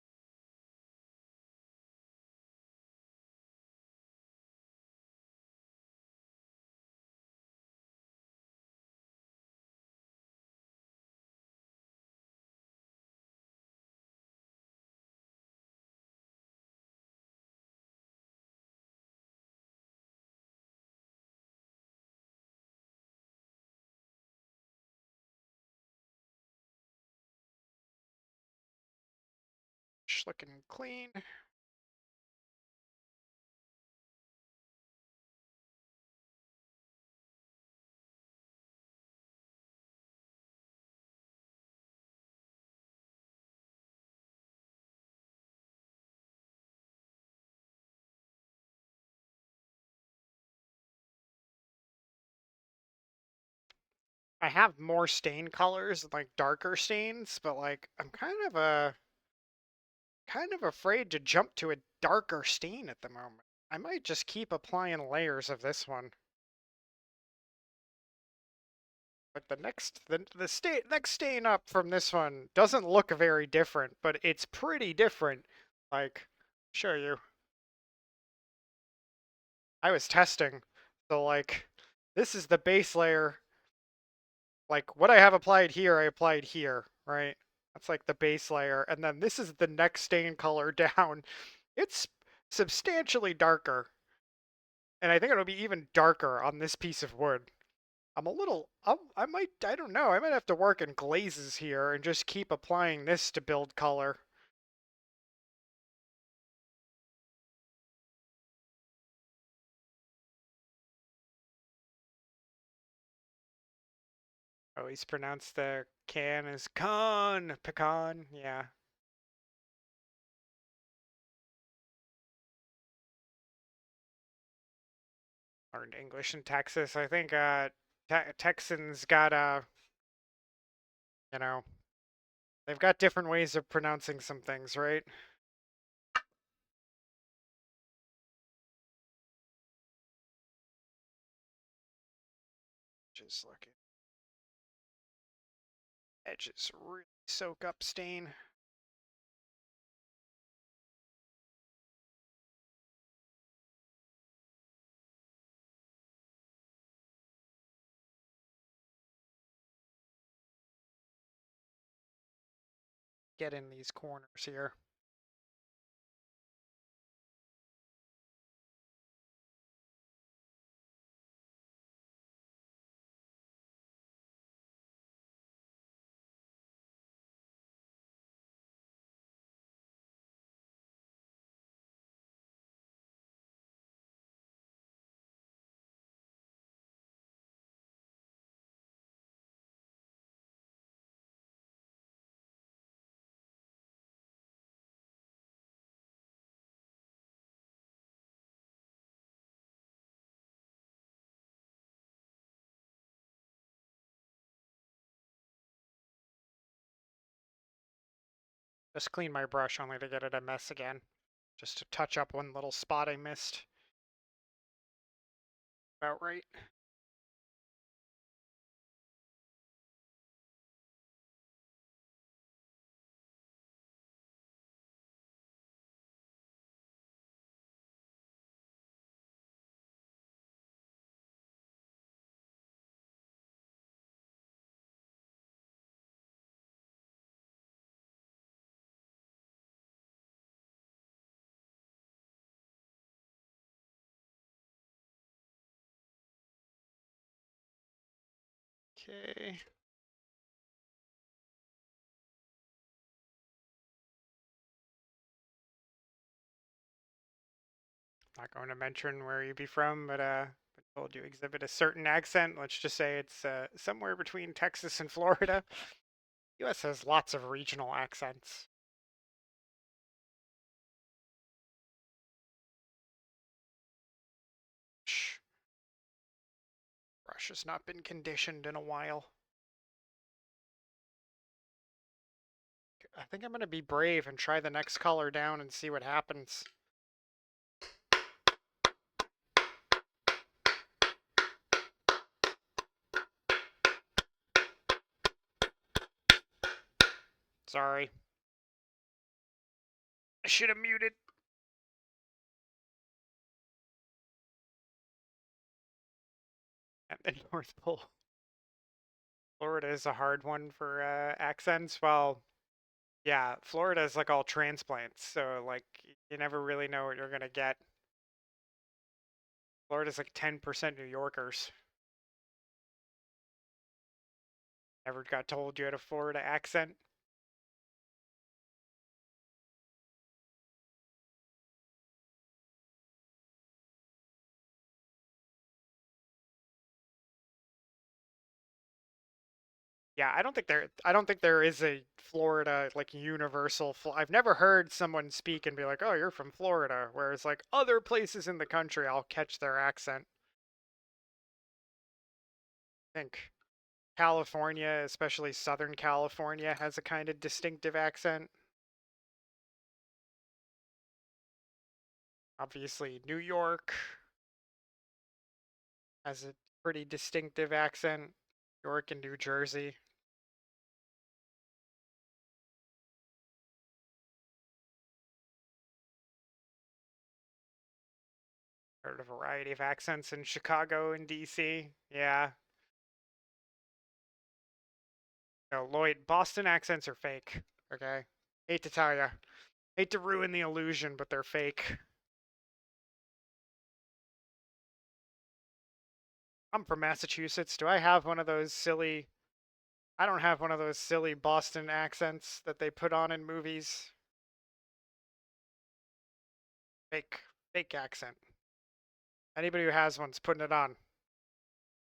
Just looking clean. I have more stain colors, like darker stains, but like I'm kind of a Kind of afraid to jump to a darker stain at the moment. I might just keep applying layers of this one. But the next stain up from this one doesn't look very different, but it's pretty different. Like, show you. I was testing, so like, this is the base layer. Like what I have applied here, I applied here, right? That's like the base layer, and then this is the next stain color down. It's substantially darker, and I think it'll be even darker on this piece of wood. I'm a little, I don't know, I might have to work in glazes here and just keep applying this to build color. Oh, he's pronounced the can as pecan, yeah. Learned English in Texas. I think Texans got you know, they've got different ways of pronouncing some things, right? Just looking. Edges really soak up stain. Get in these corners here. Just clean my brush only to get it a mess again. Just to touch up one little spot I missed. About right. Okay. Not going to mention where you be from, but told you exhibit a certain accent. Let's just say it's somewhere between Texas and Florida. U.S. has lots of regional accents. Shh. Brush has not been conditioned in a while. I think I'm going to be brave and try the next color down and see what happens. Sorry. I should have muted. At the North Pole. Florida is a hard one for accents. Well, yeah, Florida is like all transplants, so like you never really know what you're gonna get. Florida's like 10% New Yorkers. Never got told you had a Florida accent. Yeah, I don't think there is a Florida like universal. I've never heard someone speak and be like, "Oh, you're from Florida," whereas like other places in the country, I'll catch their accent. I think California, especially Southern California, has a kind of distinctive accent. Obviously, New York has a pretty distinctive accent. New York and New Jersey. Heard a variety of accents in Chicago and DC. Yeah. No, Lloyd, Boston accents are fake. Okay? Hate to tell you. Hate to ruin the illusion, but they're fake. I'm from Massachusetts. Do I have one of those silly... I don't have one of those silly Boston accents that they put on in movies. Fake. Fake accent. Anybody who has one's putting it on.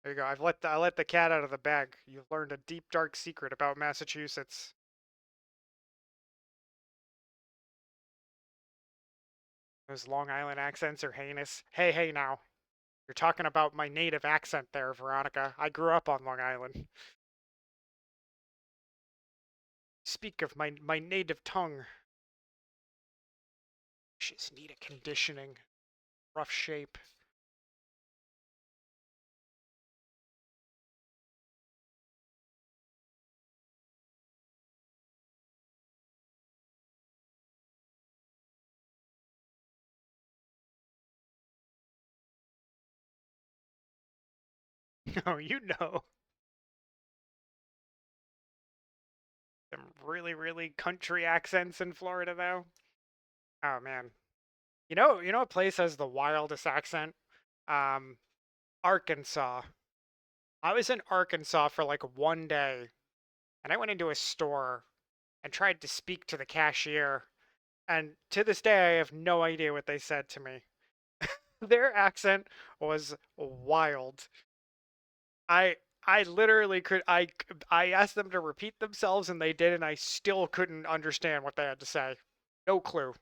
There you go. I let the cat out of the bag. You've learned a deep, dark secret about Massachusetts. Those Long Island accents are heinous. Hey now. You're talking about my native accent there, Veronica. I grew up on Long Island. Speak of my native tongue. She's need a conditioning. Rough shape. Oh, you know. Some really, really country accents in Florida, though. Oh, man. You know a place has the wildest accent? Arkansas. I was in Arkansas for like one day, and I went into a store and tried to speak to the cashier, and to this day I have no idea what they said to me. Their accent was wild. I literally I asked them to repeat themselves and they did, and I still couldn't understand what they had to say. No clue.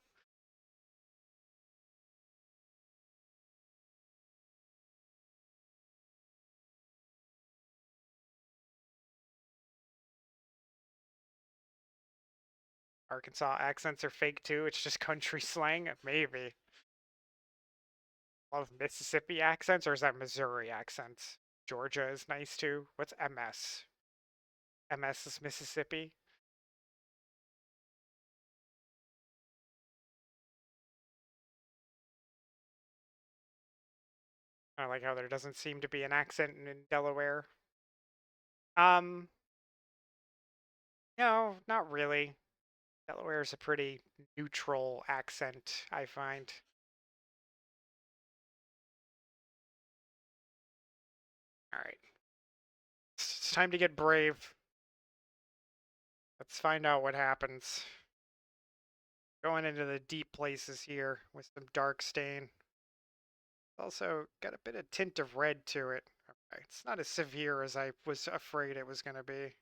Arkansas accents are fake too. It's just country slang, maybe. A lot of Mississippi accents, or is that Missouri accents? Georgia is nice too. What's MS? MS is Mississippi. I like how there doesn't seem to be an accent in Delaware. Um, no, not really. Delaware is a pretty neutral accent, I find. All right, it's time to get brave. Let's find out what happens. Going into the deep places here with some dark stain. Also got a bit of tint of red to it. Okay, it's not as severe as I was afraid it was going to be.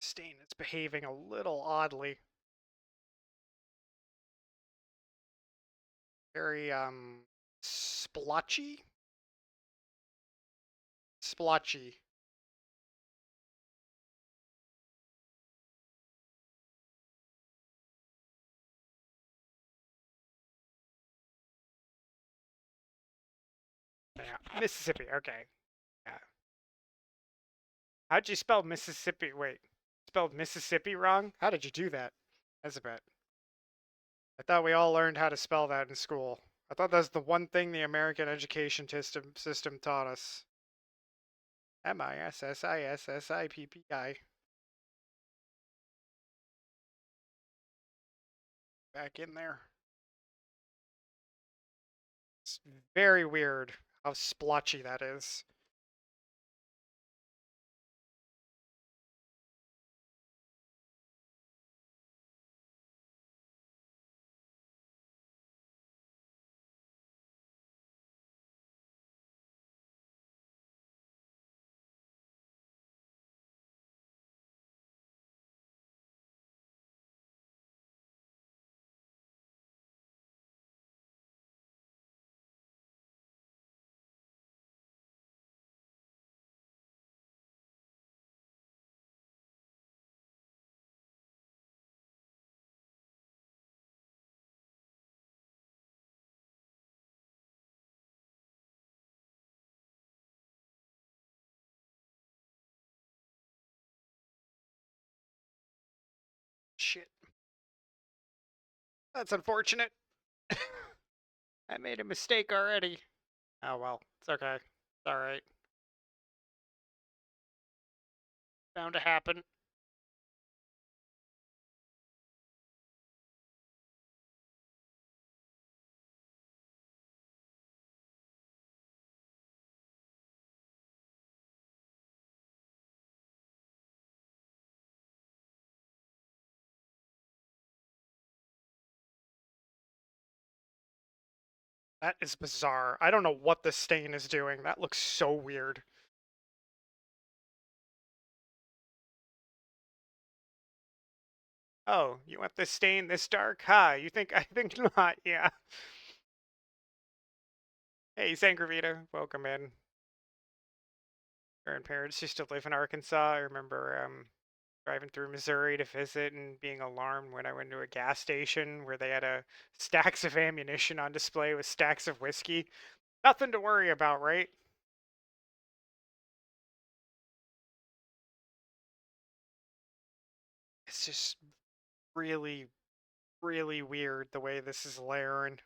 Stain is behaving a little oddly. Very, splotchy? Splotchy. yeah. Mississippi, okay. Yeah. How'd you spell Mississippi? Wait, spelled Mississippi wrong? How did you do that? That's a bit. I thought we all learned how to spell that in school. I thought that's the one thing the American education system taught us. Mississippi. Back in there. It's very weird how splotchy that is. Shit. That's unfortunate. I made a mistake already. Oh well, it's okay. It's alright. Bound to happen. That is bizarre. I don't know what the stain is doing. That looks so weird. Oh, you want this stain this dark? Ha, you think I think not, yeah. Hey, Sangravita, welcome in. Grandparents used to live in Arkansas. I remember driving through Missouri to visit and being alarmed when I went to a gas station where they had stacks of ammunition on display with stacks of whiskey. Nothing to worry about, right? It's just really, really weird the way this is layering.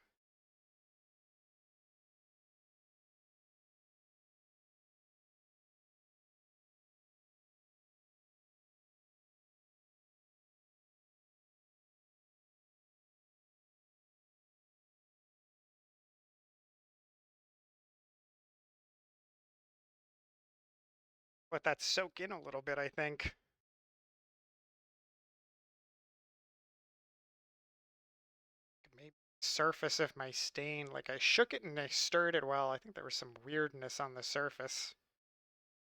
Let that soak in a little bit, I think. Maybe surface of my stain, like I shook it and I stirred it well. I think there was some weirdness on the surface.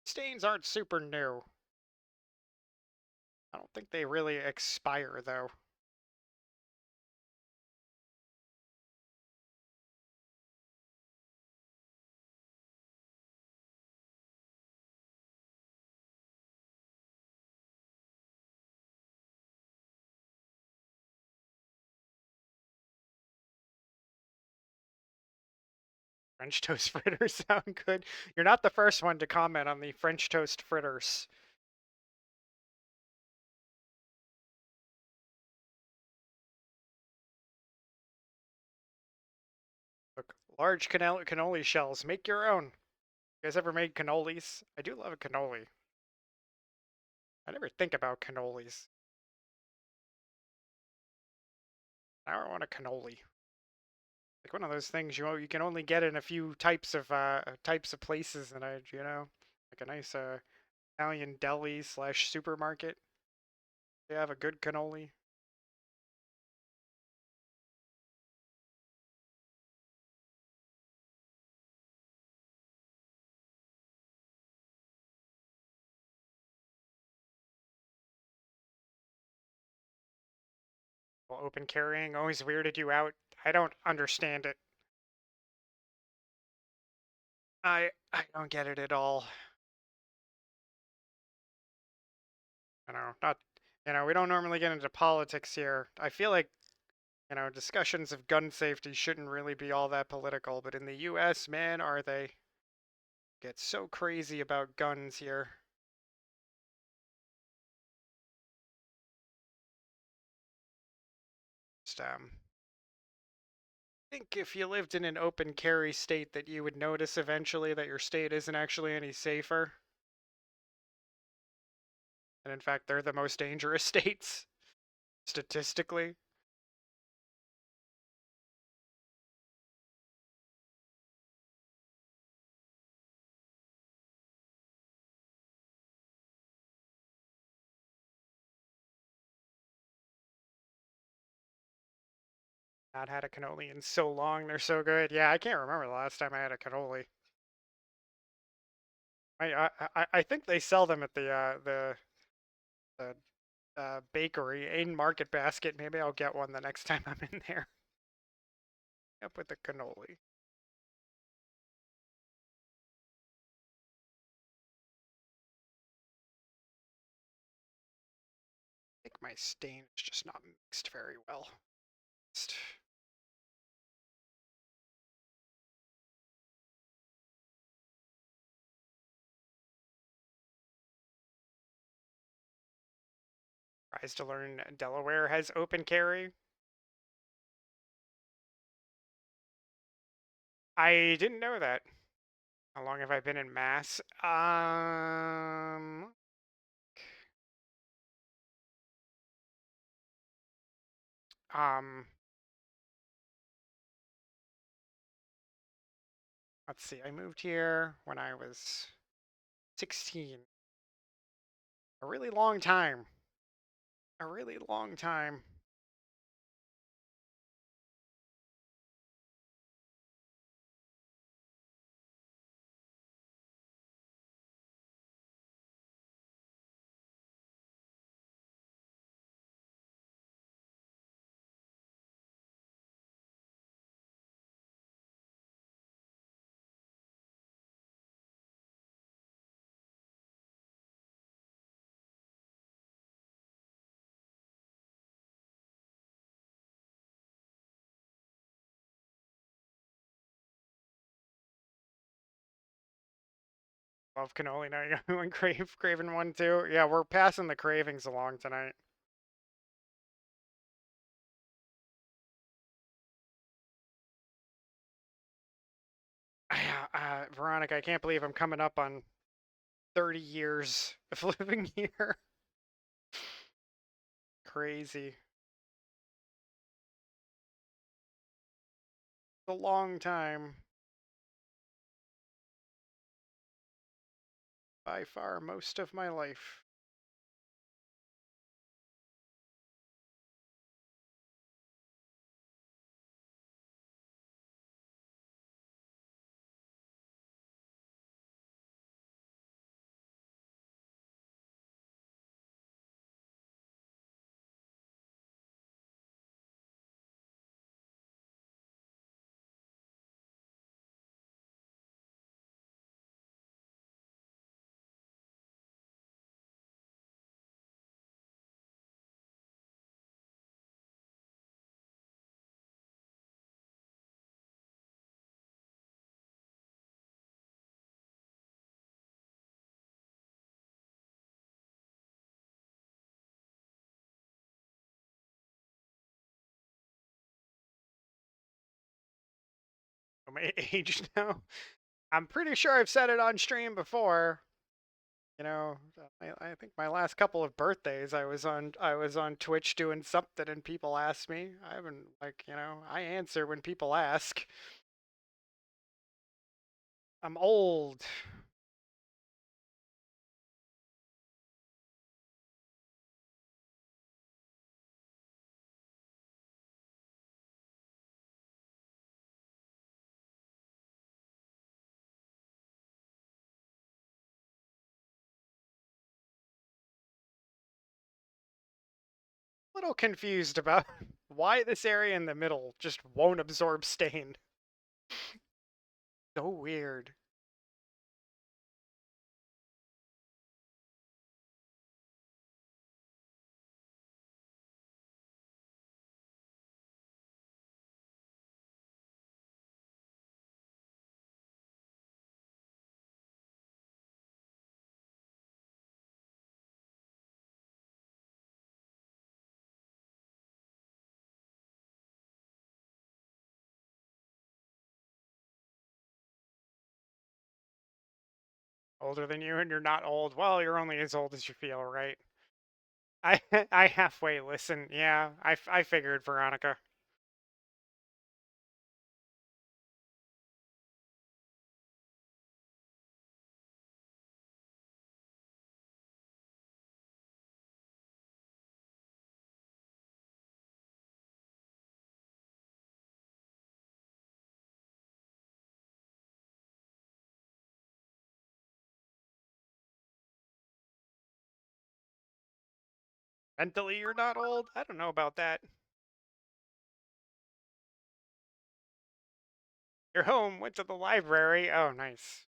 Stains aren't super new. I don't think they really expire, though. French toast fritters sound good. You're not the first one to comment on the French toast fritters. Look, large cannoli shells. Make your own. You guys ever made cannolis? I do love a cannoli. I never think about cannolis. Now I want a cannoli. Like one of those things you can only get in a few types of places, and like a nice Italian deli / supermarket. They have a good cannoli. Well, open carrying always weirded you out. I don't understand it. I don't get it at all. Not we don't normally get into politics here. I feel like discussions of gun safety shouldn't really be all that political, but in the US, man, are they? Get so crazy about guns here. Just, I think if you lived in an open carry state that you would notice eventually that your state isn't actually any safer. And in fact, they're the most dangerous states, statistically. Not had a cannoli in so long. They're so good. Yeah, I can't remember the last time I had a cannoli. I think they sell them at the bakery in Market Basket. Maybe I'll get one the next time I'm in there. Up with the cannoli. I think my stain is just not mixed very well. Surprised to learn Delaware has open carry. I didn't know that. How long have I been in Mass? Um, let's see. I moved here when I was 16. A really long time. A really long time. Love cannoli. Now you're going craving one too. Yeah, we're passing the cravings along tonight. Veronica, I can't believe I'm coming up on 30 years of living here. Crazy. A long time. By far, most of my life. My age now. I'm pretty sure I've said it on stream before. You know, I think my last couple of birthdays I was on Twitch doing something and people asked me. I haven't I answer when people ask. I'm old. A little confused about why this area in the middle just won't absorb stain. So weird. older than you and you're not old. Well, you're only as old as you feel, right? I I halfway listen. Yeah, I figured, Veronica. Mentally, you're not old? I don't know about that. You're home, went to the library. Oh, nice.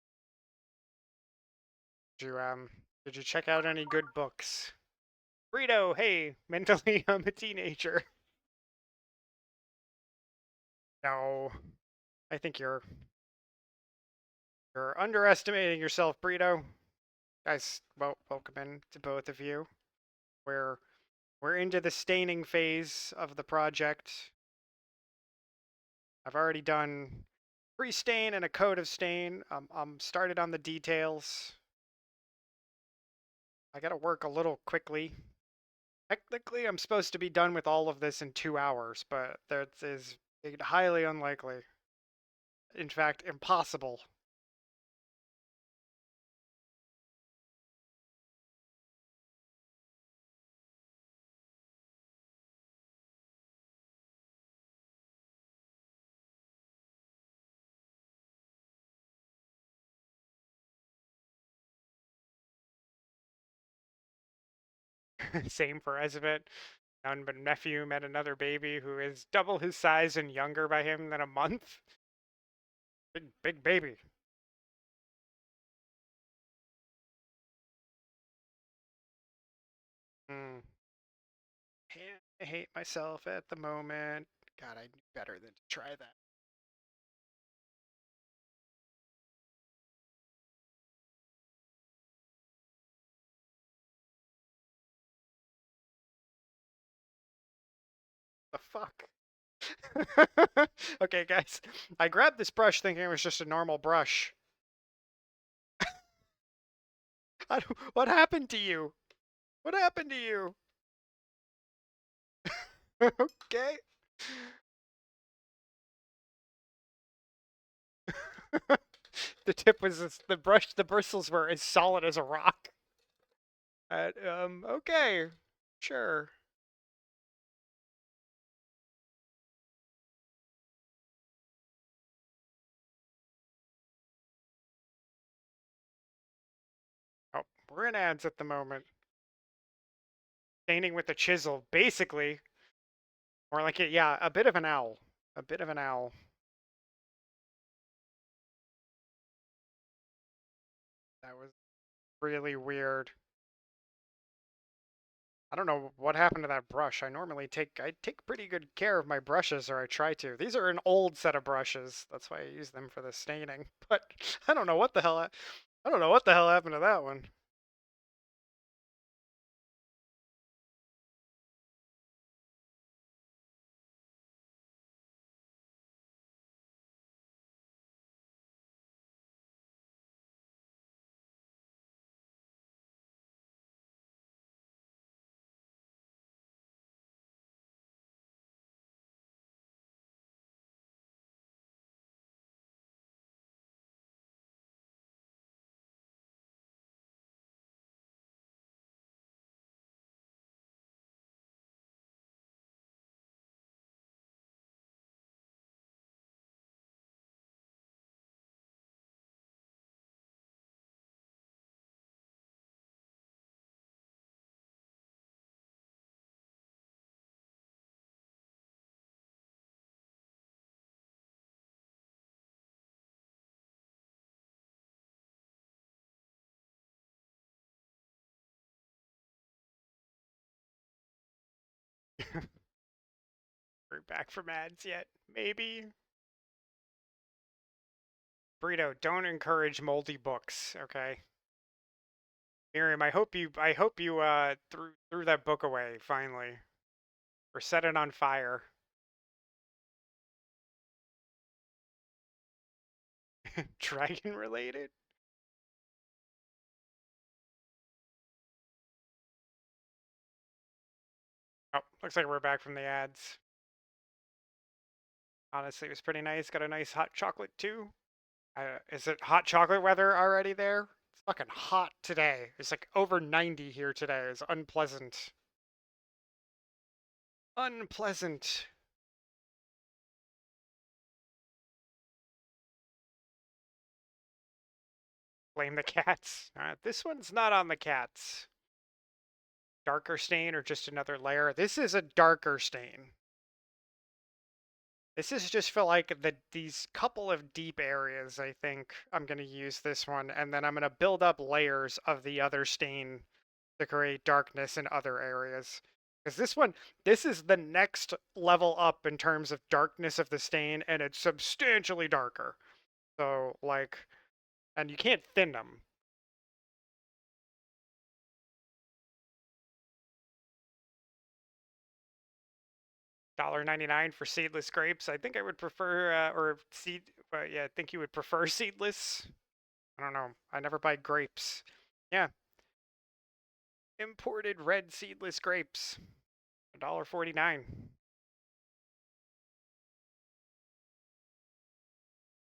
Did you check out any good books? Burrito, hey, mentally I'm a teenager. No, I think you're underestimating yourself, Burrito. Guys, well, welcome in to both of you. We're we're into the staining phase of the project. I've already done pre-stain and a coat of stain. I'm started on the details. I gotta work a little quickly. Technically, I'm supposed to be done with all of this in 2 hours, but that is highly unlikely. In fact, impossible. Same for Ezevit. None but nephew met another baby who is double his size and younger by him than a month. Big baby. Hmm. I hate myself at the moment. God, I knew better than to try that. The fuck? Okay, guys. I grabbed this brush thinking it was just a normal brush. What happened to you? What happened to you? Okay. The tip was the brush. The bristles were as solid as a rock. Okay, sure. Oh, we're in ads at the moment. Staining with a chisel, basically. Or like it, yeah, a bit of an owl. A bit of an owl. That was really weird. I don't know what happened to that brush. I take pretty good care of my brushes, or I try to. These are an old set of brushes. That's why I use them for the staining. But I don't know what the hell I don't know what the hell happened to that one. We're back from ads yet? Maybe. Burrito, don't encourage moldy books, okay? Miriam, I hope you threw that book away finally, or set it on fire. Dragon related? Looks like we're back from the ads. Honestly, it was pretty nice. Got a nice hot chocolate too. Is it hot chocolate weather already there? It's fucking hot today. It's like over 90 here today. It's unpleasant. Unpleasant. Blame the cats. This one's not on the cats. Darker stain or just another layer? This is a darker stain. This is just for like these couple of deep areas. I think I'm going to use this one, and then I'm going to build up layers of the other stain to create darkness in other areas. Because this is the next level up in terms of darkness of the stain, and it's substantially darker. So, like, and you can't thin them. $1.99 for seedless grapes. I think I would prefer, yeah, I think you would prefer seedless. I don't know. I never buy grapes. Yeah. Imported red seedless grapes. $1.49.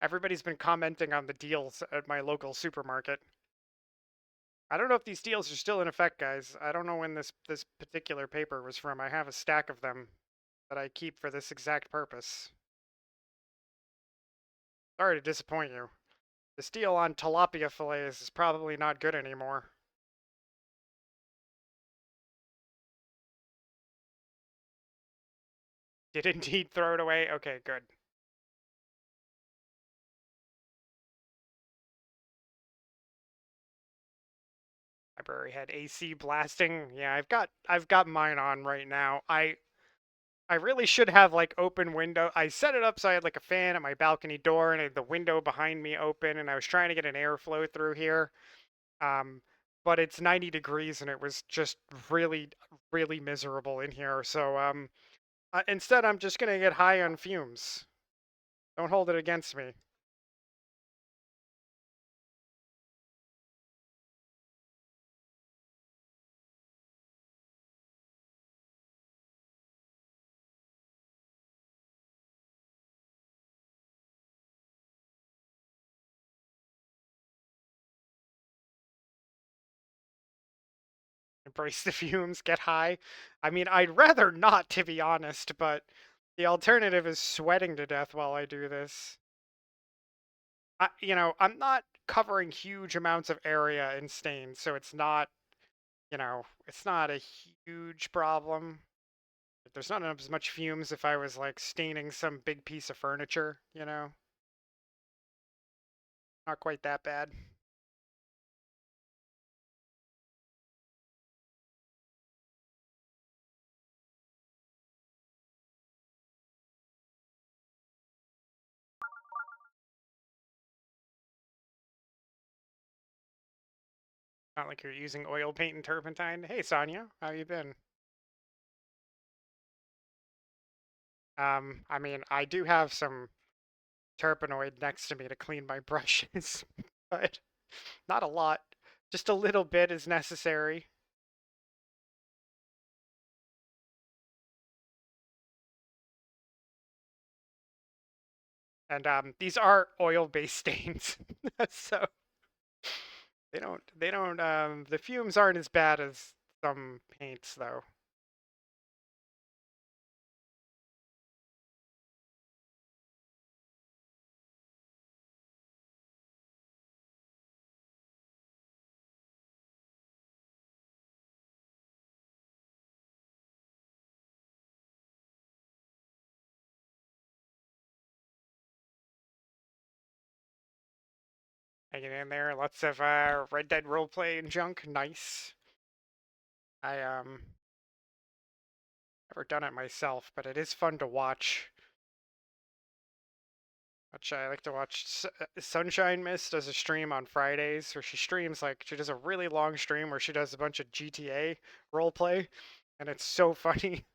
Everybody's been commenting on the deals at my local supermarket. I don't know if these deals are still in effect, guys. I don't know when this particular paper was from. I have a stack of them that I keep for this exact purpose. Sorry to disappoint you. This deal on tilapia fillets is probably not good anymore. Did indeed throw it away? Okay, good. Library had AC blasting. Yeah, I've got mine on right now. I really should have like open window. I set it up so I had like a fan at my balcony door and I had the window behind me open, and I was trying to get an airflow through here. But it's 90 degrees and it was just really, really miserable in here. So instead I'm just gonna get high on fumes. Don't hold it against me. Embrace the fumes, get high. I mean, I'd rather not, to be honest, but the alternative is sweating to death while I do this. I'm not covering huge amounts of area in stains, so it's not, it's not a huge problem. There's not as much fumes if I was like staining some big piece of furniture, Not quite that bad. Not like you're using oil paint and turpentine. Hey, Sonia, how you been? I mean, I do have some Turpenoid next to me to clean my brushes, but not a lot. Just a little bit is necessary. And these are oil-based stains, so the fumes aren't as bad as some paints, though. Hanging in there, lots of Red Dead roleplay and junk. Nice. I never done it myself, but it is fun to watch. I like to watch Sunshine Mist does a stream on Fridays where she does a really long stream where she does a bunch of GTA roleplay, and it's so funny.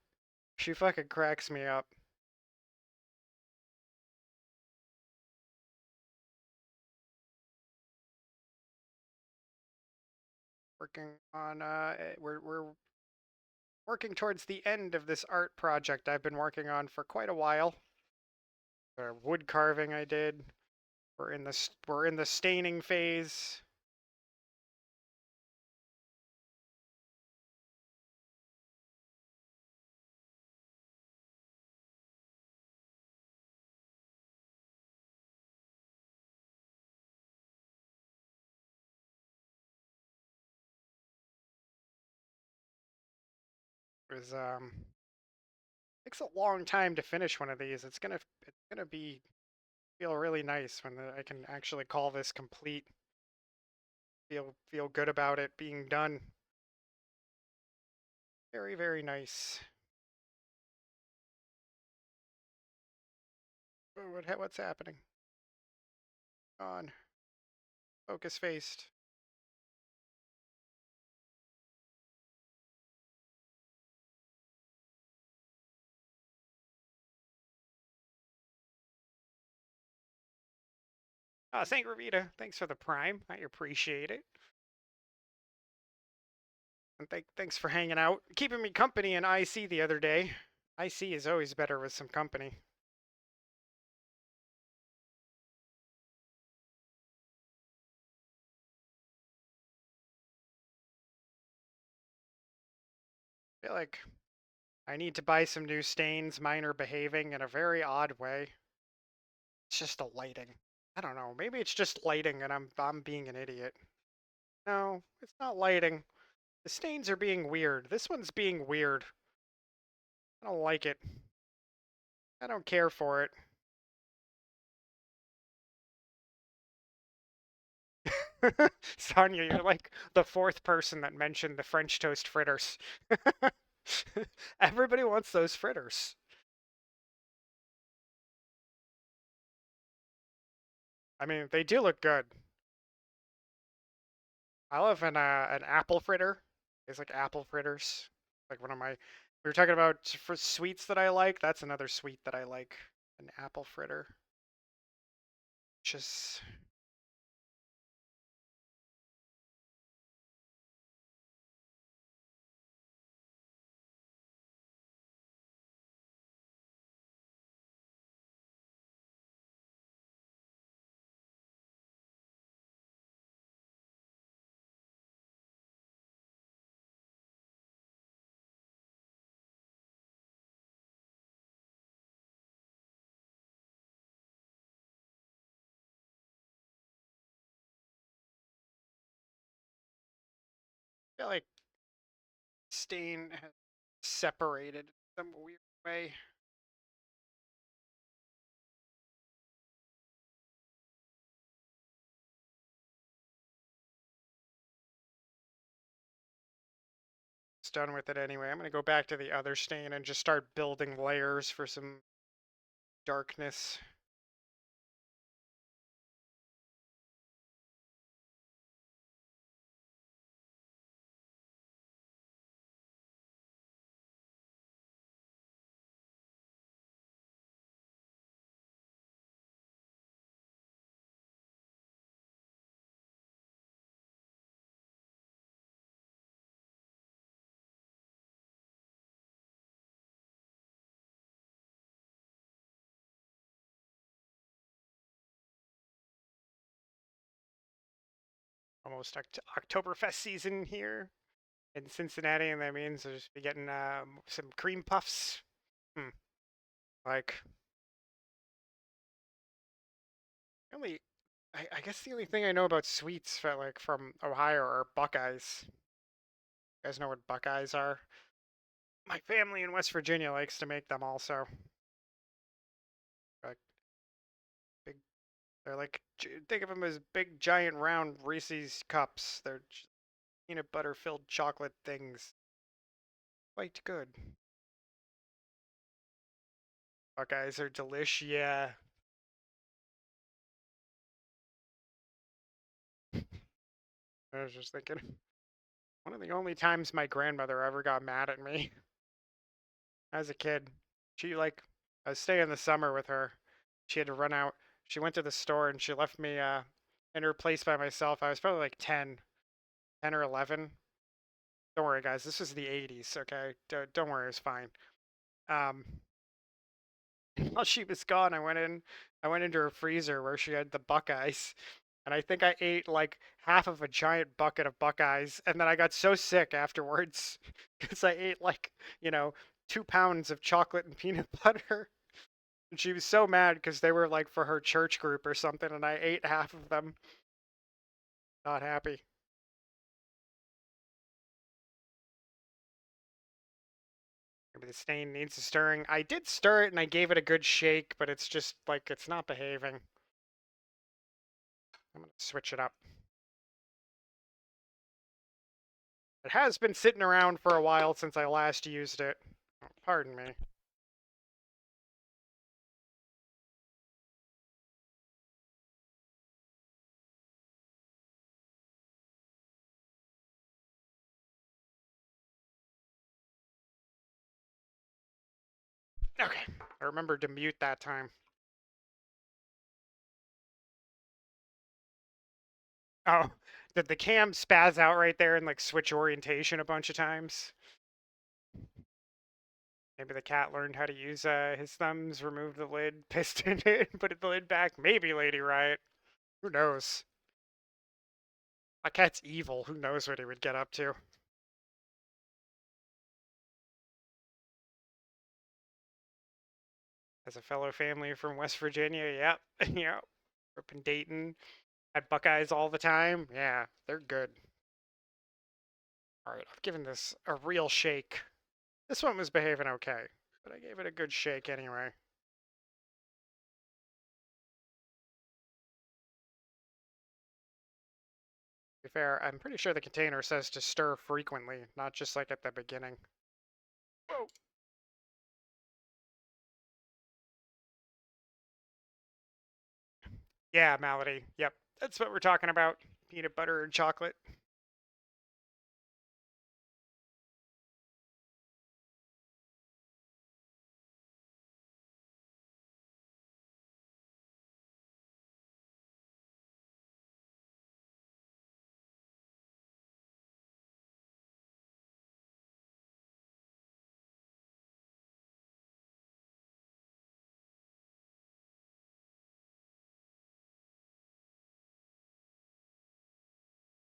She fucking cracks me up. Working on we're working towards the end of this art project I've been working on for quite a while. The wood carving I did. We're in the staining phase. It was takes a long time to finish one of these. It's gonna feel really nice when I can actually call this complete. Feel good about it being done. Very, very nice. What's happening? On. Focus faced. Saint Revita, thanks for the prime. I appreciate it. And thanks for hanging out, keeping me company in IC the other day. IC is always better with some company. I feel like I need to buy some new stains. Mine are behaving in a very odd way. It's just the lighting. I don't know. Maybe it's just lighting and I'm being an idiot. No, it's not lighting. The stains are being weird. This one's being weird. I don't like it. I don't care for it. Sonia, you're like the fourth person that mentioned the French toast fritters. Everybody wants those fritters. I mean, they do look good. I love an apple fritter. It's like apple fritters. Like one of my. We were talking about for sweets that I like. That's another sweet that I like. An apple fritter. Just. I feel like stain has separated in some weird way. It's done with it anyway. I'm gonna go back to the other stain and just start building layers for some darkness. Almost Oktoberfest season here in Cincinnati, and that means I'll just be getting some cream puffs. Like, only, I guess the only thing I know about sweets from Ohio are Buckeyes. You guys know what Buckeyes are? My family in West Virginia likes to make them also. Like big, they're like think of them as big, giant, round Reese's cups. They're peanut butter filled chocolate things. Quite good. Buckeyes are delish, yeah. I was just thinking, one of the only times my grandmother ever got mad at me as a kid. She I was staying the summer with her. She had to run out. She went to the store and she left me in her place by myself. I was probably like 10 or 11. Don't worry, guys. This is the 80s, okay? Don't worry, it's fine. Um, while she was gone, I went into her freezer where she had the Buckeyes, and I think I ate like half of a giant bucket of Buckeyes, and then I got so sick afterwards because I ate like, 2 pounds of chocolate and peanut butter. And she was so mad because they were like for her church group or something, and I ate half of them. Not happy. Maybe the stain needs a stirring. I did stir it and I gave it a good shake, but it's just like it's not behaving. I'm gonna switch it up. It has been sitting around for a while since I last used it. Oh, pardon me. Okay, I remembered to mute that time. Oh, did the cam spaz out right there and like switch orientation a bunch of times? Maybe the cat learned how to use his thumbs, remove the lid, piston it, put the lid back. Maybe Lady Riot. Who knows? My cat's evil. Who knows what he would get up to? As a fellow family from West Virginia, yep. Yep. Up in Dayton. Had Buckeyes all the time. Yeah, they're good. Alright, I've given this a real shake. This one was behaving okay, but I gave it a good shake anyway. To be fair, I'm pretty sure the container says to stir frequently, not just like at the beginning. Whoa. Yeah, Malady. Yep, that's what we're talking about. Peanut butter and chocolate.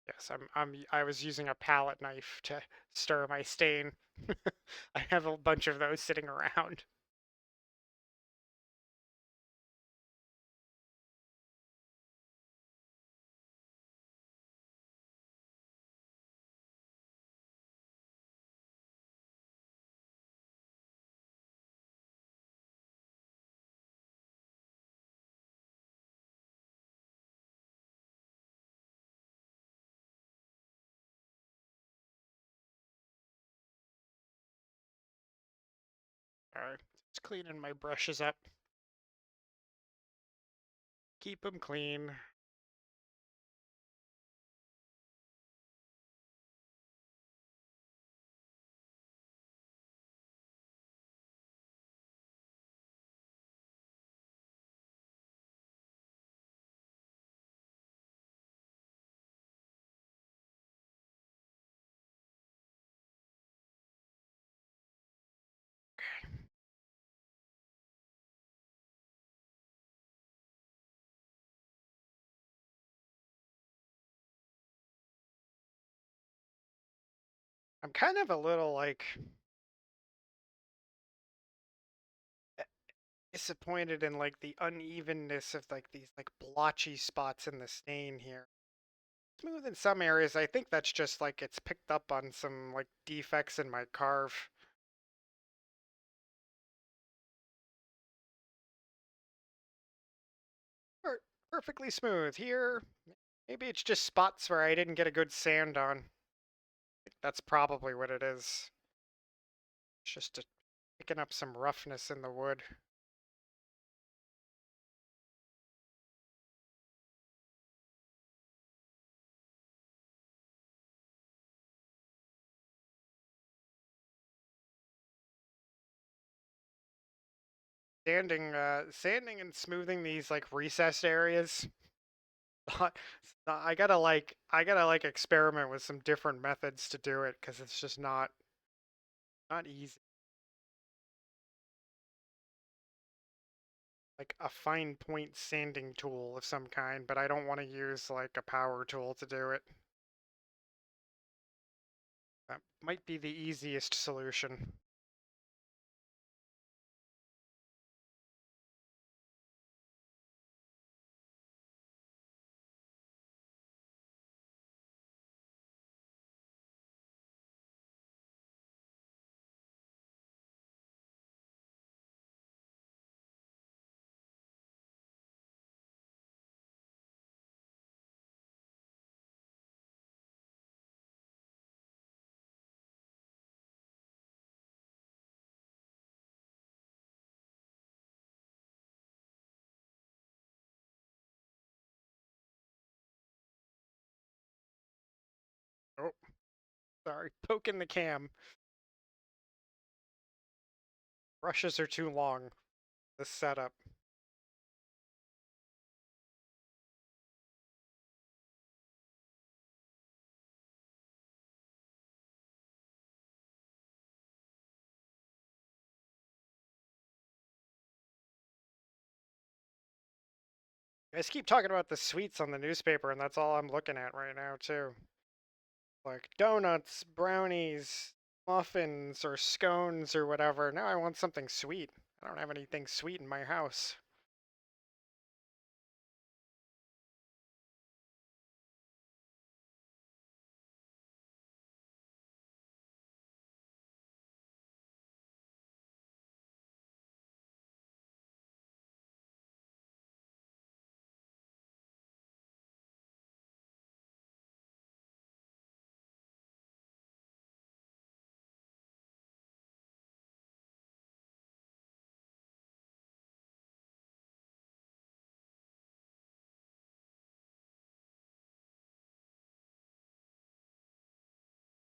Yes, I was using a palette knife to stir my stain. I have a bunch of those sitting around. Alright, just cleaning my brushes up. Keep them clean. I'm kind of a little like disappointed in like the unevenness of like these like blotchy spots in the stain here. Smooth in some areas. I think that's just like it's picked up on some like defects in my carve. Perfectly smooth here. Maybe it's just spots where I didn't get a good sand on. That's probably what it is. It's just picking up some roughness in the wood. Sanding and smoothing these like recessed areas I gotta experiment with some different methods to do it because it's just not easy. Like a fine point sanding tool of some kind, but I don't want to use like a power tool to do it. That might be the easiest solution. Oh, sorry, poking the cam. Brushes are too long. This setup. You guys keep talking about the sweets on the newspaper, and that's all I'm looking at right now, too. Like donuts, brownies, muffins, or scones, or whatever. Now I want something sweet. I don't have anything sweet in my house.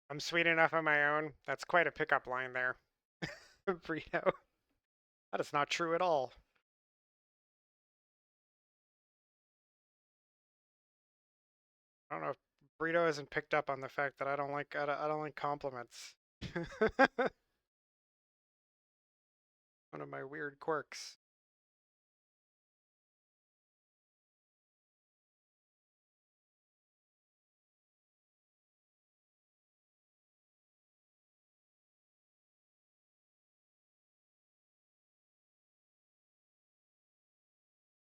I'm sweet enough on my own. That's quite a pickup line there. Burrito. That is not true at all. I don't know if Burrito hasn't picked up on the fact that I don't like compliments. One of my weird quirks.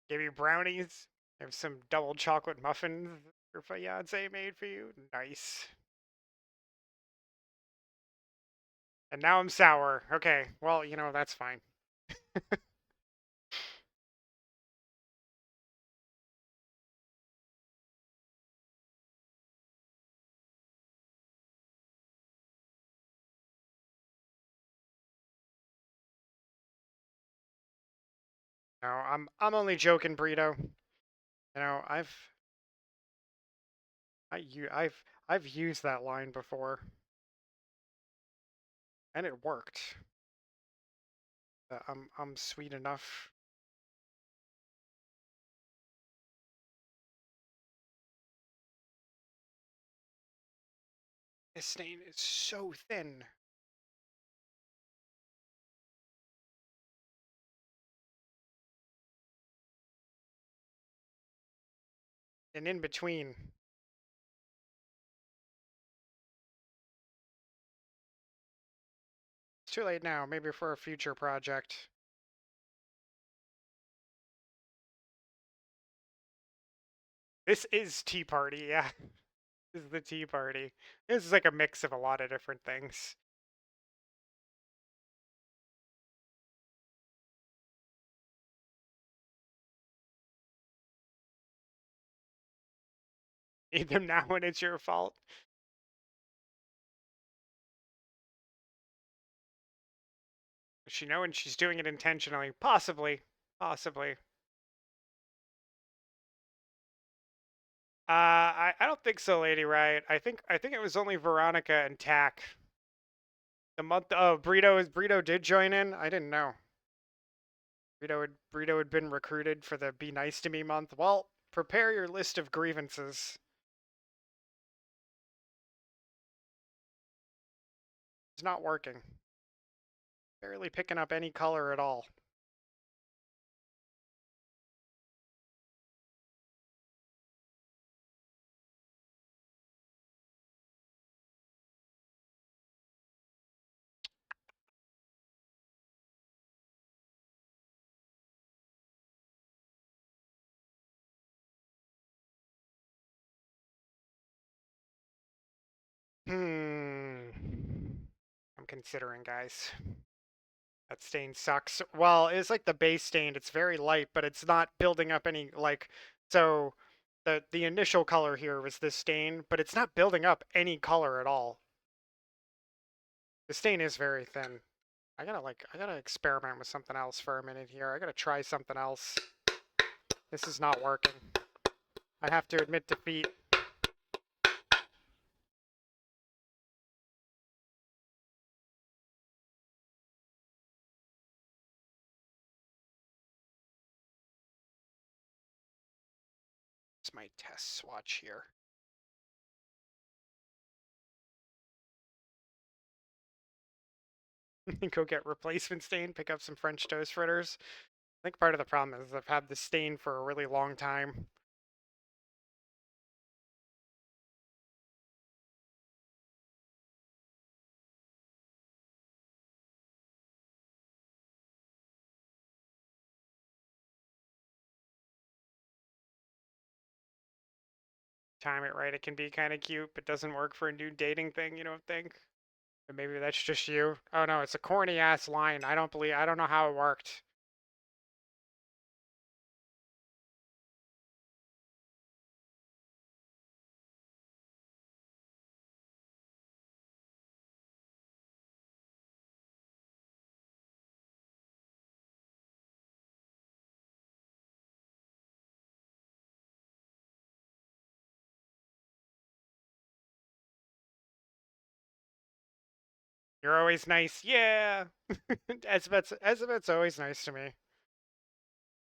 Gave you brownies. I have some double chocolate muffins your fiance made for you. Nice. And now I'm sour. Okay, well, you know, that's fine. No, I'm only joking, Burrito. You know, I've used that line before, and it worked. I'm sweet enough. This stain is so thin. And in between. It's too late now, maybe for a future project. This is Tea Party, yeah. This is the Tea Party. This is like a mix of a lot of different things. Need them now when it's your fault. Does she know when she's doing it intentionally? Possibly. Possibly. I don't think so, Lady Riot. I think it was only Veronica and Tack. The month Brito did join in? I didn't know. Brito had been recruited for the Be Nice to Me month. Well, prepare your list of grievances. It's not working. Barely picking up any color at all. I'm considering, guys. That stain sucks. Well, it's like the base stain. It's very light, but it's not building up any, like, so the initial color here was this stain, but it's not building up any color at all. The stain is very thin. I gotta experiment with something else for a minute here. I gotta try something else. This is not working. I have to admit defeat. It's my test swatch here. Go get replacement stain, pick up some French toast fritters. I think part of the problem is I've had this stain for a really long time. Time it right, it can be kind of cute, but doesn't work for a new dating thing, you don't think? Or maybe that's just you. Oh no, it's a corny ass line. I don't know how it worked. You're always nice. Yeah. Ezebet's always nice to me.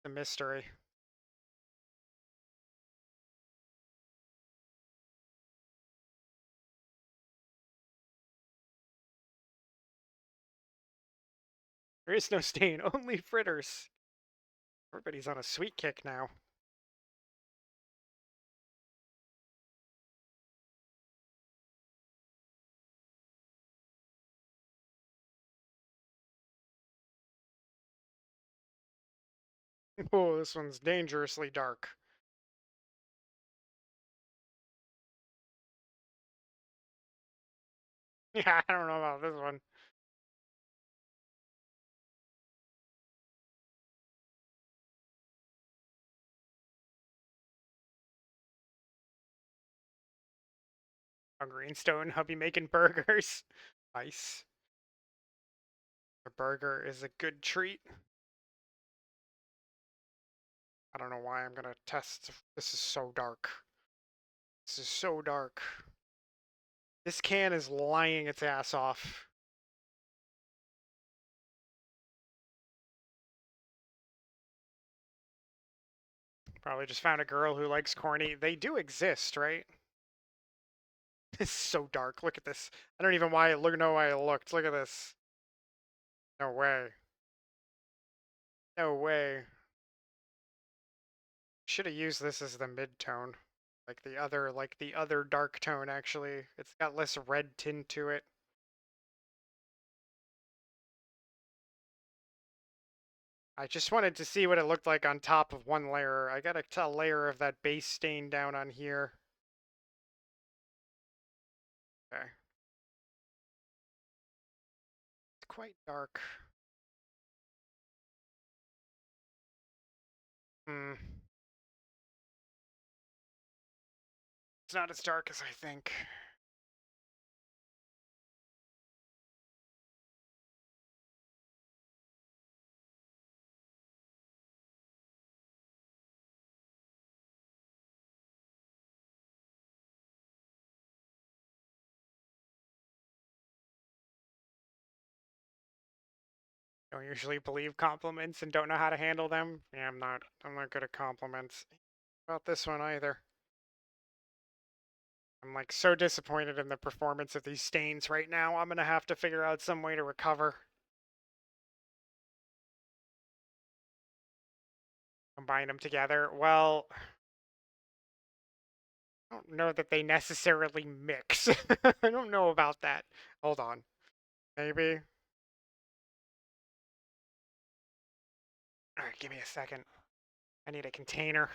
The mystery. There is no stain, only fritters. Everybody's on a sweet kick now. Oh, this one's dangerously dark. Yeah, I don't know about this one. Oh, Greenstone, hubby making burgers. Nice. A burger is a good treat. I don't know why I'm gonna test. This is so dark. This is so dark. This can is lying its ass off. Probably just found a girl who likes corny. They do exist, right? It's so dark. Look at this. I don't even know why I looked. Look at this. No way. No way. Should have used this as the mid-tone. Like the other dark tone, actually. It's got less red tint to it. I just wanted to see what it looked like on top of one layer. I got a layer of that base stain down on here. Okay. It's quite dark. Hmm. It's not as dark as I think. Don't usually believe compliments and don't know how to handle them. Yeah, I'm not good at compliments. about this one either. I'm like so disappointed in the performance of these stains right now. I'm gonna have to figure out some way to recover. Combine them together. Well, I don't know that they necessarily mix. I don't know about that. Hold on. Maybe. All right, give me a second. I need a container.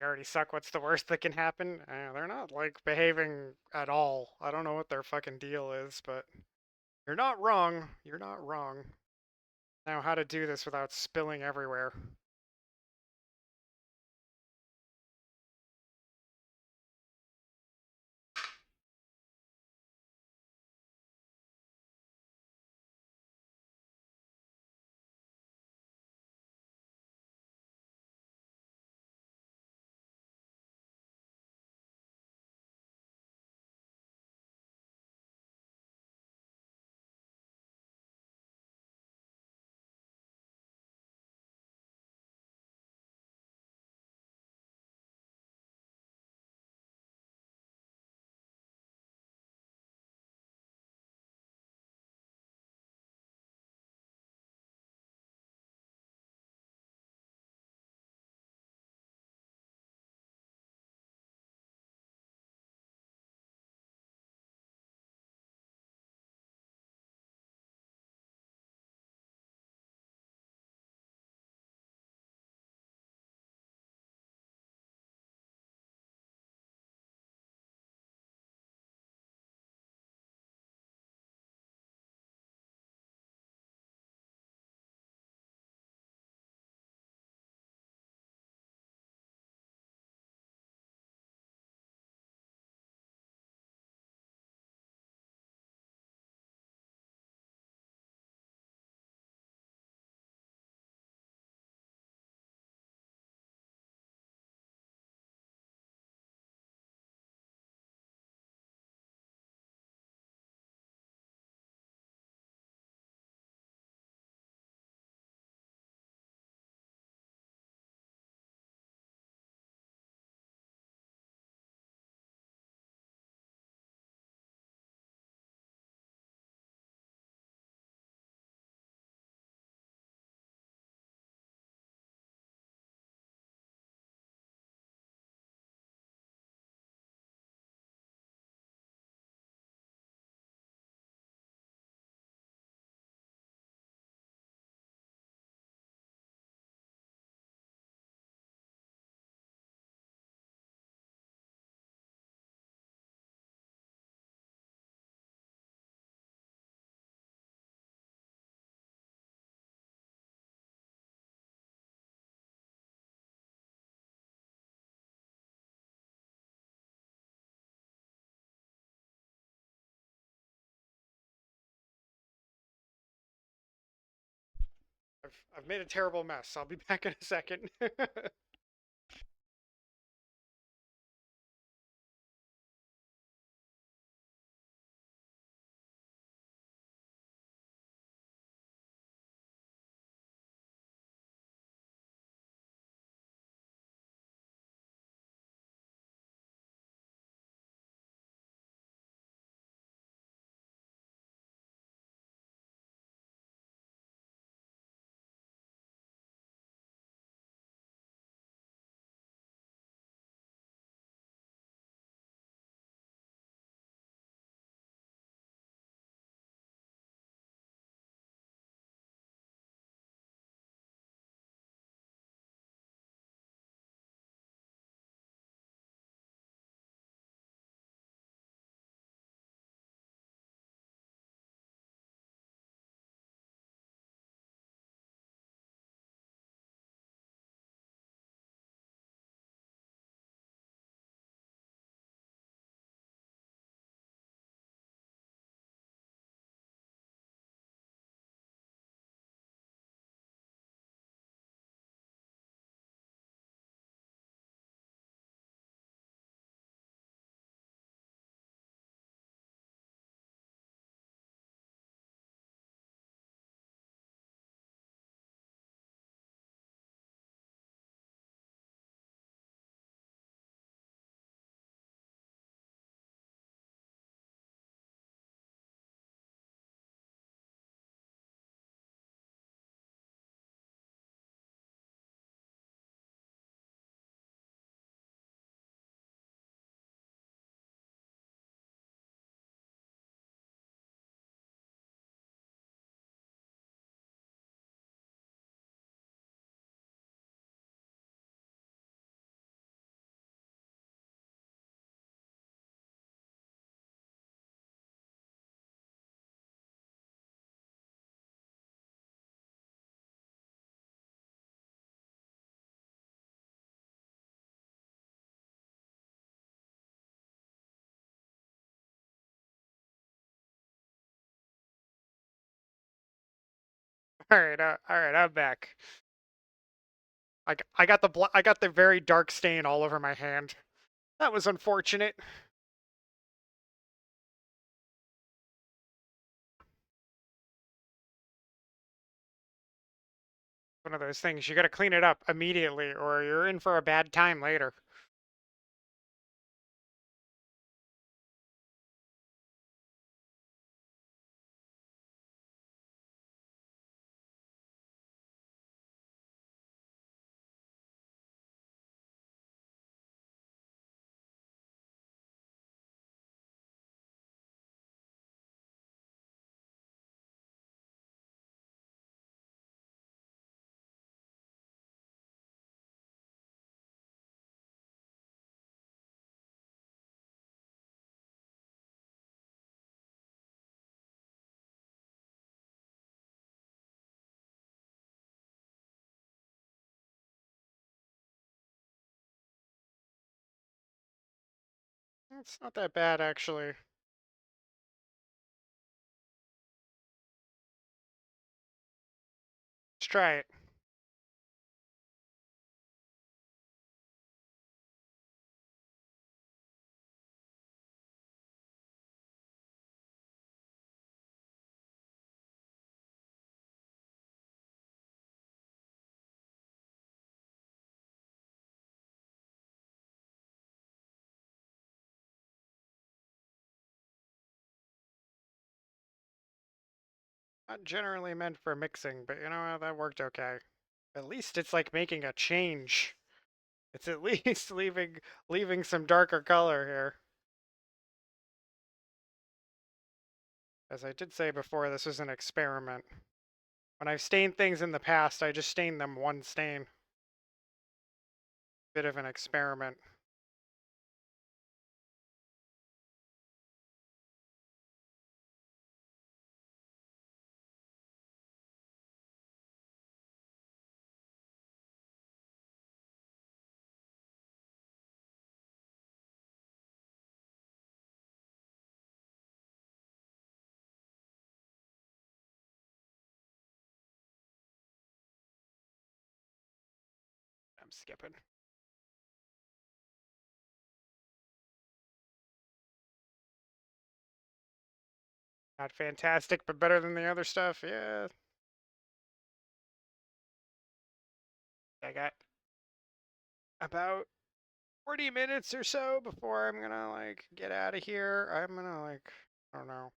They already suck. What's the worst that can happen? They're not like behaving at all. I don't know what their fucking deal is, but you're not wrong. You're not wrong. Now, how to do this without spilling everywhere. I've made a terrible mess. I'll be back in a second. All right, I'm back. I got the very dark stain all over my hand. That was unfortunate. One of those things you got to clean it up immediately, or you're in for a bad time later. It's not that bad, actually. Let's try it. Not generally meant for mixing, but you know, that worked okay. At least it's like making a change. It's at least leaving some darker color here. As I did say before, this was an experiment. When I've stained things in the past, I just stained them one stain. Bit of an experiment. I'm skipping. Not fantastic, but better than the other stuff. Yeah. I got about 40 minutes or so before I'm gonna like get out of here. I'm gonna like, I don't know,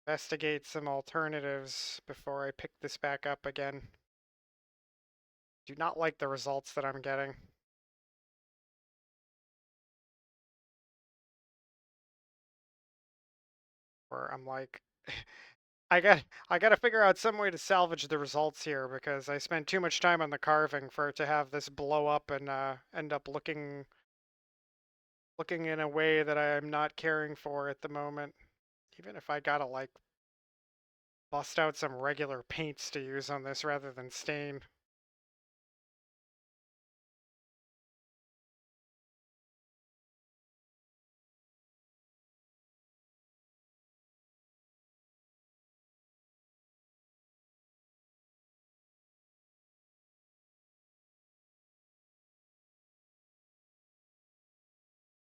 investigate some alternatives before I pick this back up again. Do not like the results that I'm getting. Or I'm like, I got to figure out some way to salvage the results here because I spent too much time on the carving for it to have this blow up and end up looking in a way that I'm not caring for at the moment. Even if I gotta like bust out some regular paints to use on this rather than stain.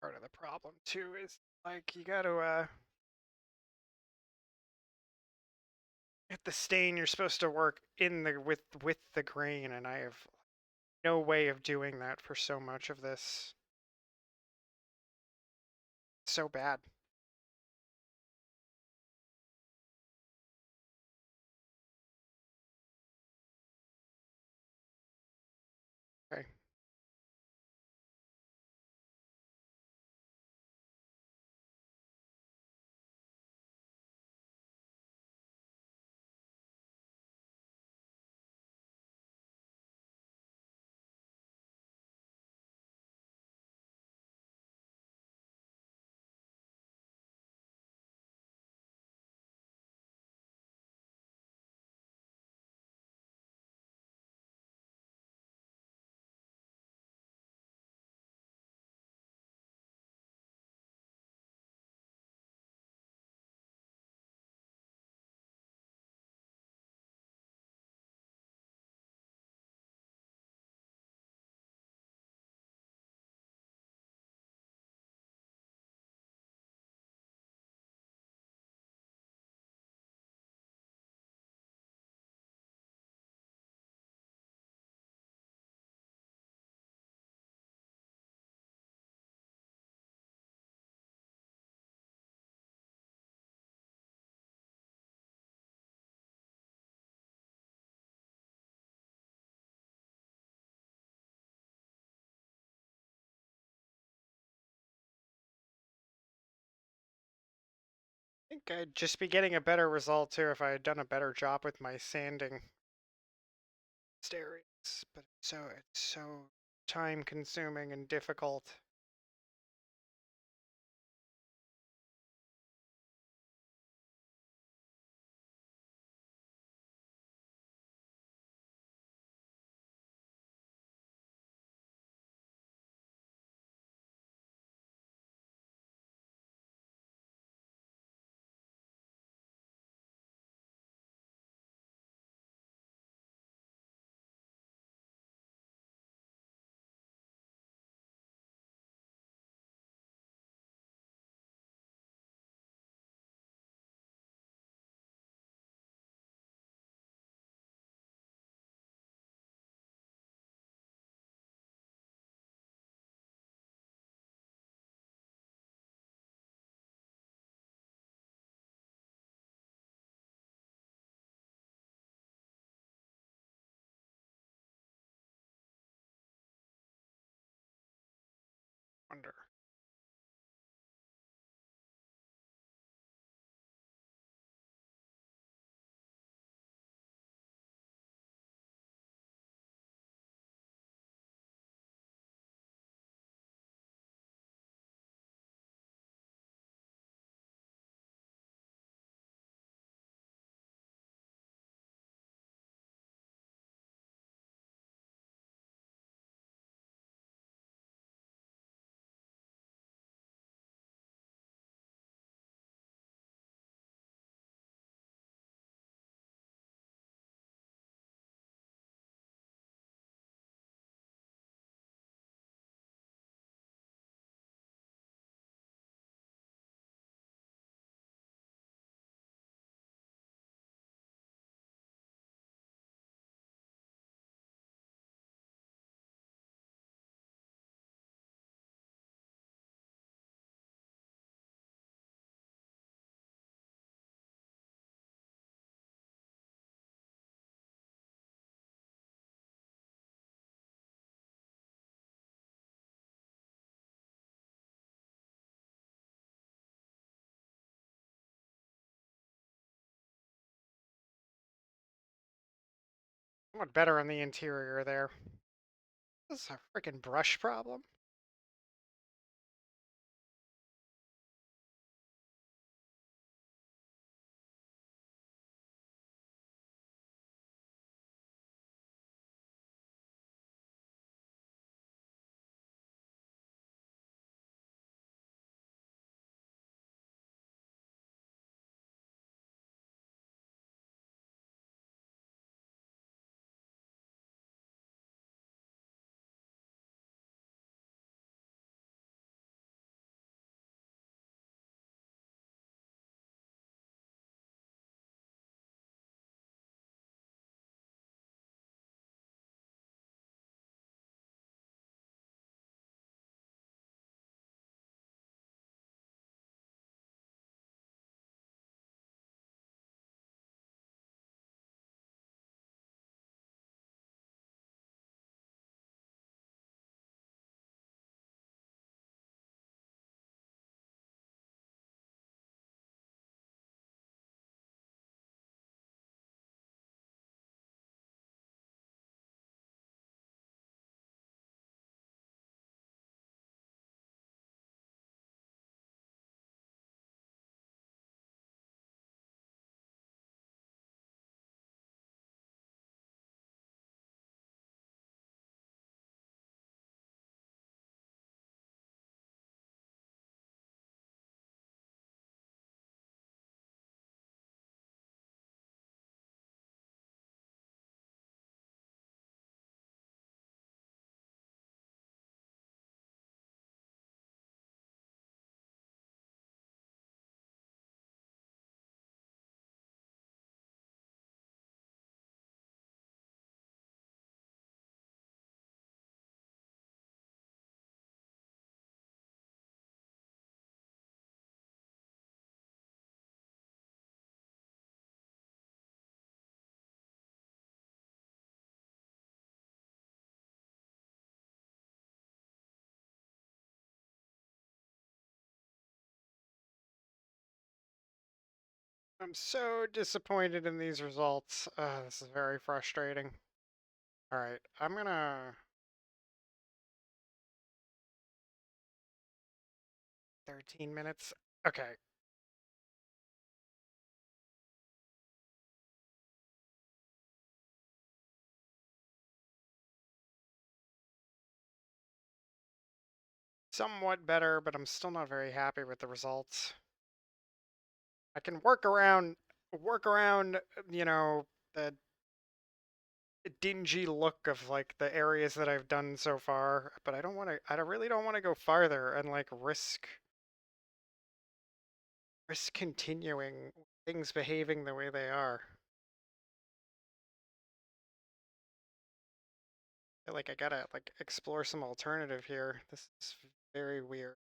Part of the problem too is like you gotta hit the stain. You're supposed to work in the with the grain, and I have no way of doing that for so much of this. So bad. Okay. think I'd just be getting a better result too if I had done a better job with my sanding areas, but it's so time consuming and difficult. Wonder. Somewhat better on the interior there. This is a freaking brush problem. I'm so disappointed in these results. This is very frustrating. All right, I'm gonna 13 minutes. Okay. Somewhat better, but I'm still not very happy with the results. I can work around, you know, the dingy look of like the areas that I've done so far, but I really don't want to go farther and like risk continuing things behaving the way they are. I feel like I gotta like explore some alternative here. This is very weird.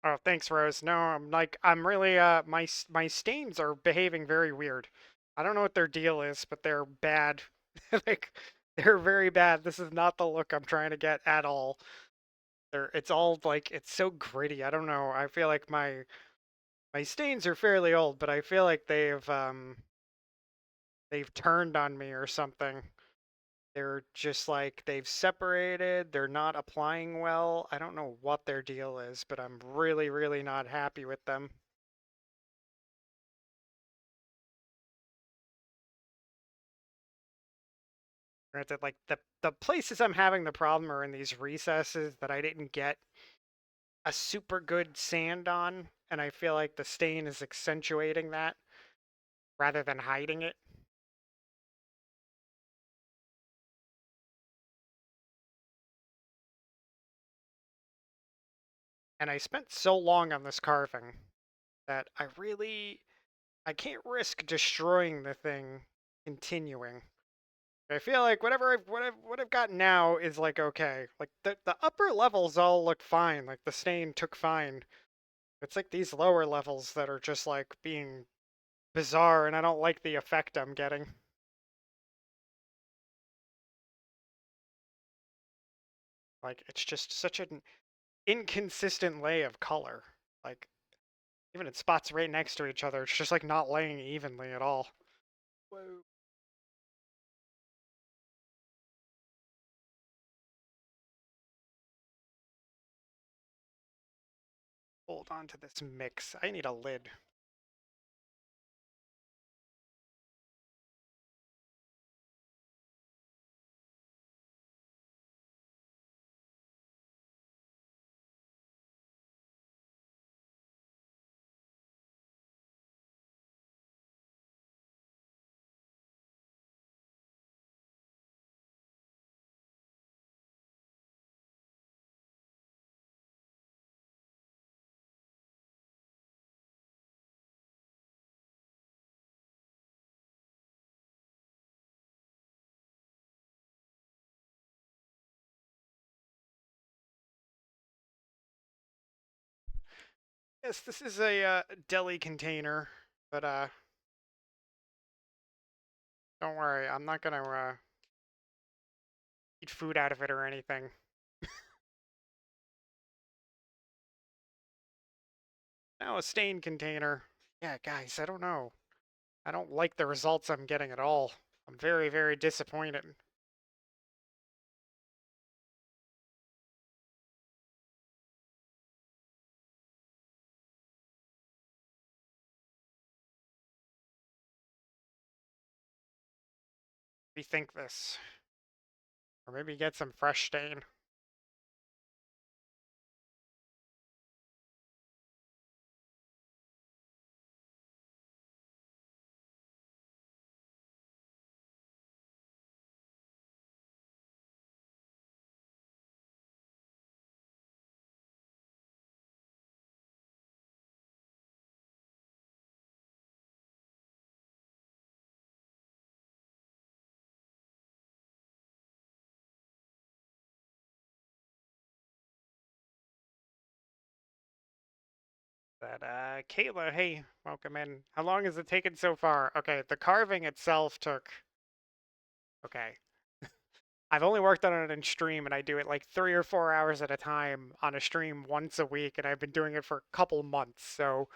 Oh, thanks, Rose. No, I'm really my stains are behaving very weird. I don't know what their deal is, but they're bad. Like they're very bad. This is not the look I'm trying to get at all. It's all like it's so gritty. I don't know. I feel like my stains are fairly old, but I feel like they've turned on me or something. They're just like they've separated, they're not applying well. I don't know what their deal is, but I'm really, really not happy with them. Granted, like the places I'm having the problem are in these recesses that I didn't get a super good sand on, and I feel like the stain is accentuating that rather than hiding it. And I spent so long on this carving that I can't risk destroying the thing continuing. I feel like what I've got now is like okay. Like the upper levels all look fine. Like the stain took fine. It's like these lower levels that are just like being bizarre, and I don't like the effect I'm getting. Like it's just such an inconsistent lay of color. Like even in spots right next to each other, it's just like not laying evenly at all. Whoa. Hold on to this mix. I need a lid. Yes, this is a deli container, but don't worry, I'm not gonna eat food out of it or anything. Now a stain container. Yeah, guys, I don't know. I don't like the results I'm getting at all. I'm very, very disappointed. Rethink this. Or maybe get some fresh stain. But Kayla, hey, welcome in. How long has it taken so far? Okay, the carving itself took. Okay. I've only worked on it in stream, and I do it like 3 or 4 hours at a time on a stream once a week, and I've been doing it for a couple months, so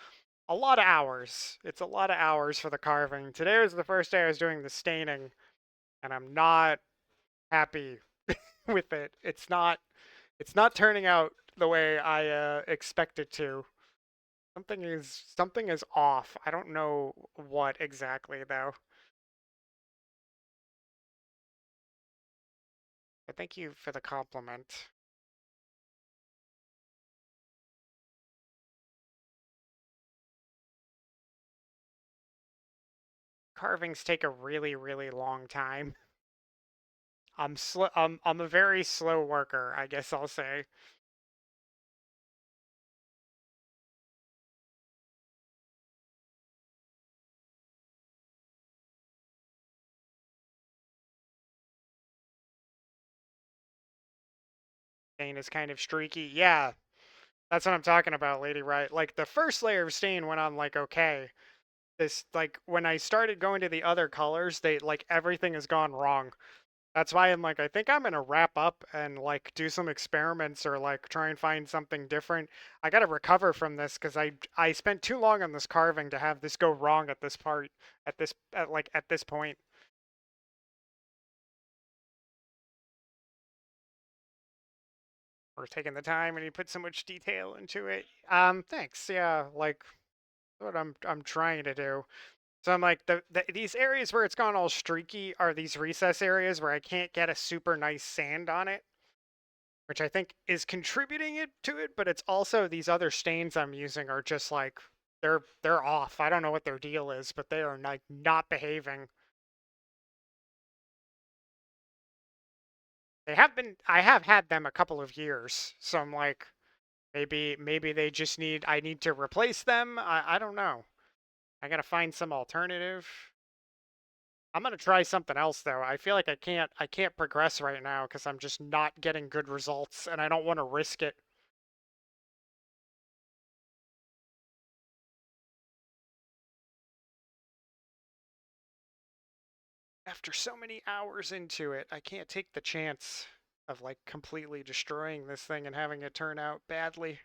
a lot of hours. It's a lot of hours for the carving. Today was the first day I was doing the staining, and I'm not happy with it. It's not turning out the way I expect it to. Something is off. I don't know what exactly though. But thank you for the compliment. Carvings take a really, really long time. I'm a very slow worker, I guess I'll say. Stain is kind of streaky. Yeah, that's what I'm talking about, Lady Right. Like the first layer of stain went on like okay. This like when I started going to the other colors, they like everything has gone wrong. That's why I'm like, I think I'm gonna wrap up and like do some experiments or like try and find something different. I gotta recover from this because I spent too long on this carving to have this go wrong at this part at this point. We're taking the time and you put so much detail into it. Thanks. Yeah, like what I'm trying to do. So I'm like these areas where it's gone all streaky are these recess areas where I can't get a super nice sand on it, which I think is contributing it to it, but it's also these other stains I'm using are just like they're off. I don't know what their deal is, but they are like not behaving. I have had them a couple of years, so I'm like maybe they just I need to replace them. I don't know. I gotta find some alternative. I'm gonna try something else though. I feel like I can't progress right now because I'm just not getting good results and I don't want to risk it. After so many hours into it, I can't take the chance of like completely destroying this thing and having it turn out badly.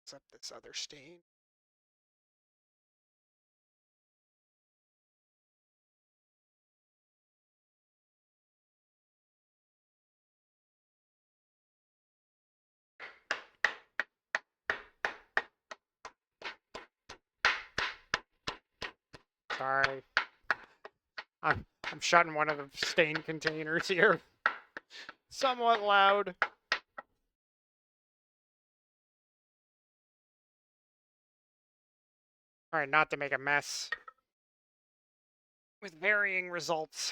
What's up this other stain? Sorry. I'm shutting one of the stain containers here. Somewhat loud. Alright, not to make a mess. With varying results.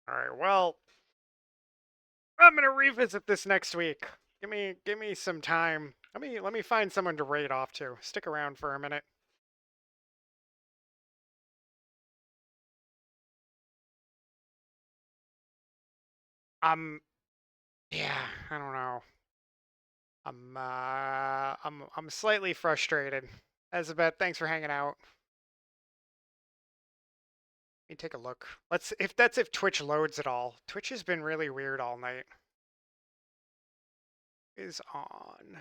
Alright, well, I'm gonna revisit this next week. Give me some time. Let me find someone to raid off to. Stick around for a minute. Yeah, I don't know. I'm slightly frustrated. Elizabeth, thanks for hanging out. Let me take a look. If Twitch loads at all. Twitch has been really weird all night. Is on.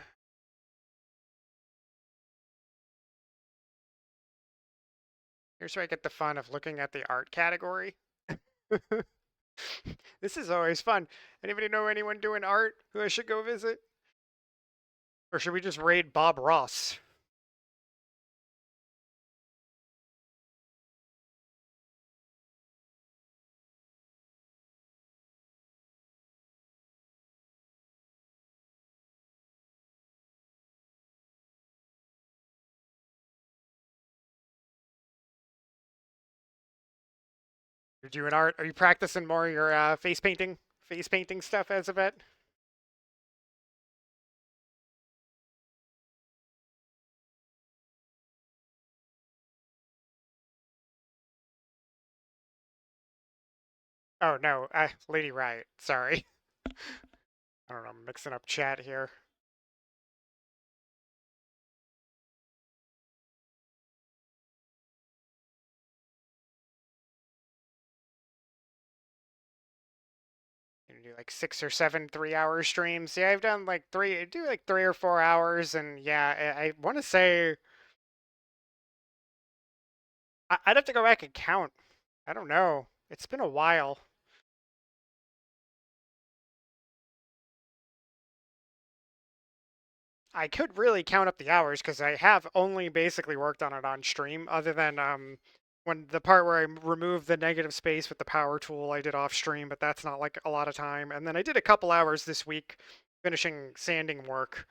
Here's where I get the fun of looking at the art category. This is always fun. Anybody know anyone doing art who I should go visit? Or should we just raid Bob Ross? You're doing art. Are you practicing more of your face painting stuff as of it? Oh no, Lady Riot. Sorry. I don't know, I'm mixing up chat here. You do like 6 or 7 3-hour streams. Yeah, I've done like three. I do like 3 or 4 hours, and yeah, I want to say I'd have to go back and count. I don't know. It's been a while. I could really count up the hours because I have only basically worked on it on stream, other than when the part where I removed the negative space with the power tool I did off stream, but that's not like a lot of time. And then I did a couple hours this week finishing sanding work.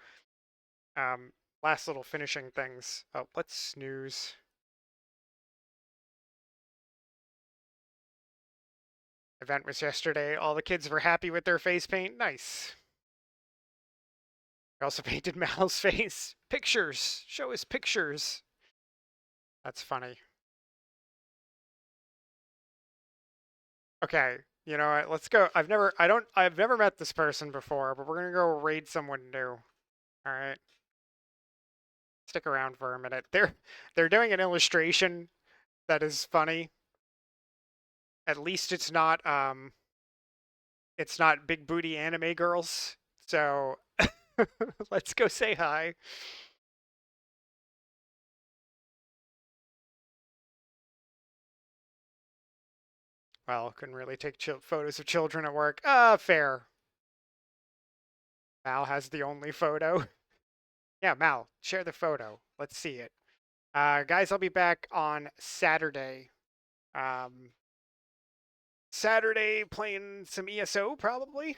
Last little finishing things. Oh, let's snooze. Event was yesterday. All the kids were happy with their face paint. Nice. I also painted Mal's face. Pictures. Show us pictures. That's funny. Okay, you know what? Let's go. I've never met this person before, but we're gonna go raid someone new. All right. Stick around for a minute. They're doing an illustration that is funny. At least it's not big booty anime girls. So let's go say hi. Well, couldn't really take photos of children at work. Fair. Mal has the only photo. Yeah, Mal, share the photo. Let's see it. Guys, I'll be back on Saturday. Saturday playing some ESO, probably.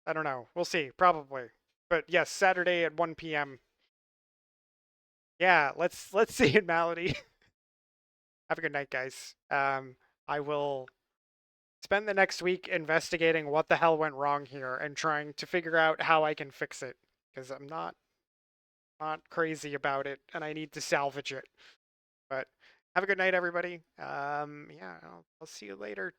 I don't know. We'll see. Probably. But yes, Saturday at 1 p.m. Yeah, let's see it, Malady. Have a good night, guys. I will spend the next week investigating what the hell went wrong here and trying to figure out how I can fix it, because I'm not crazy about it and I need to salvage it. But have a good night, everybody. Yeah, I'll see you later.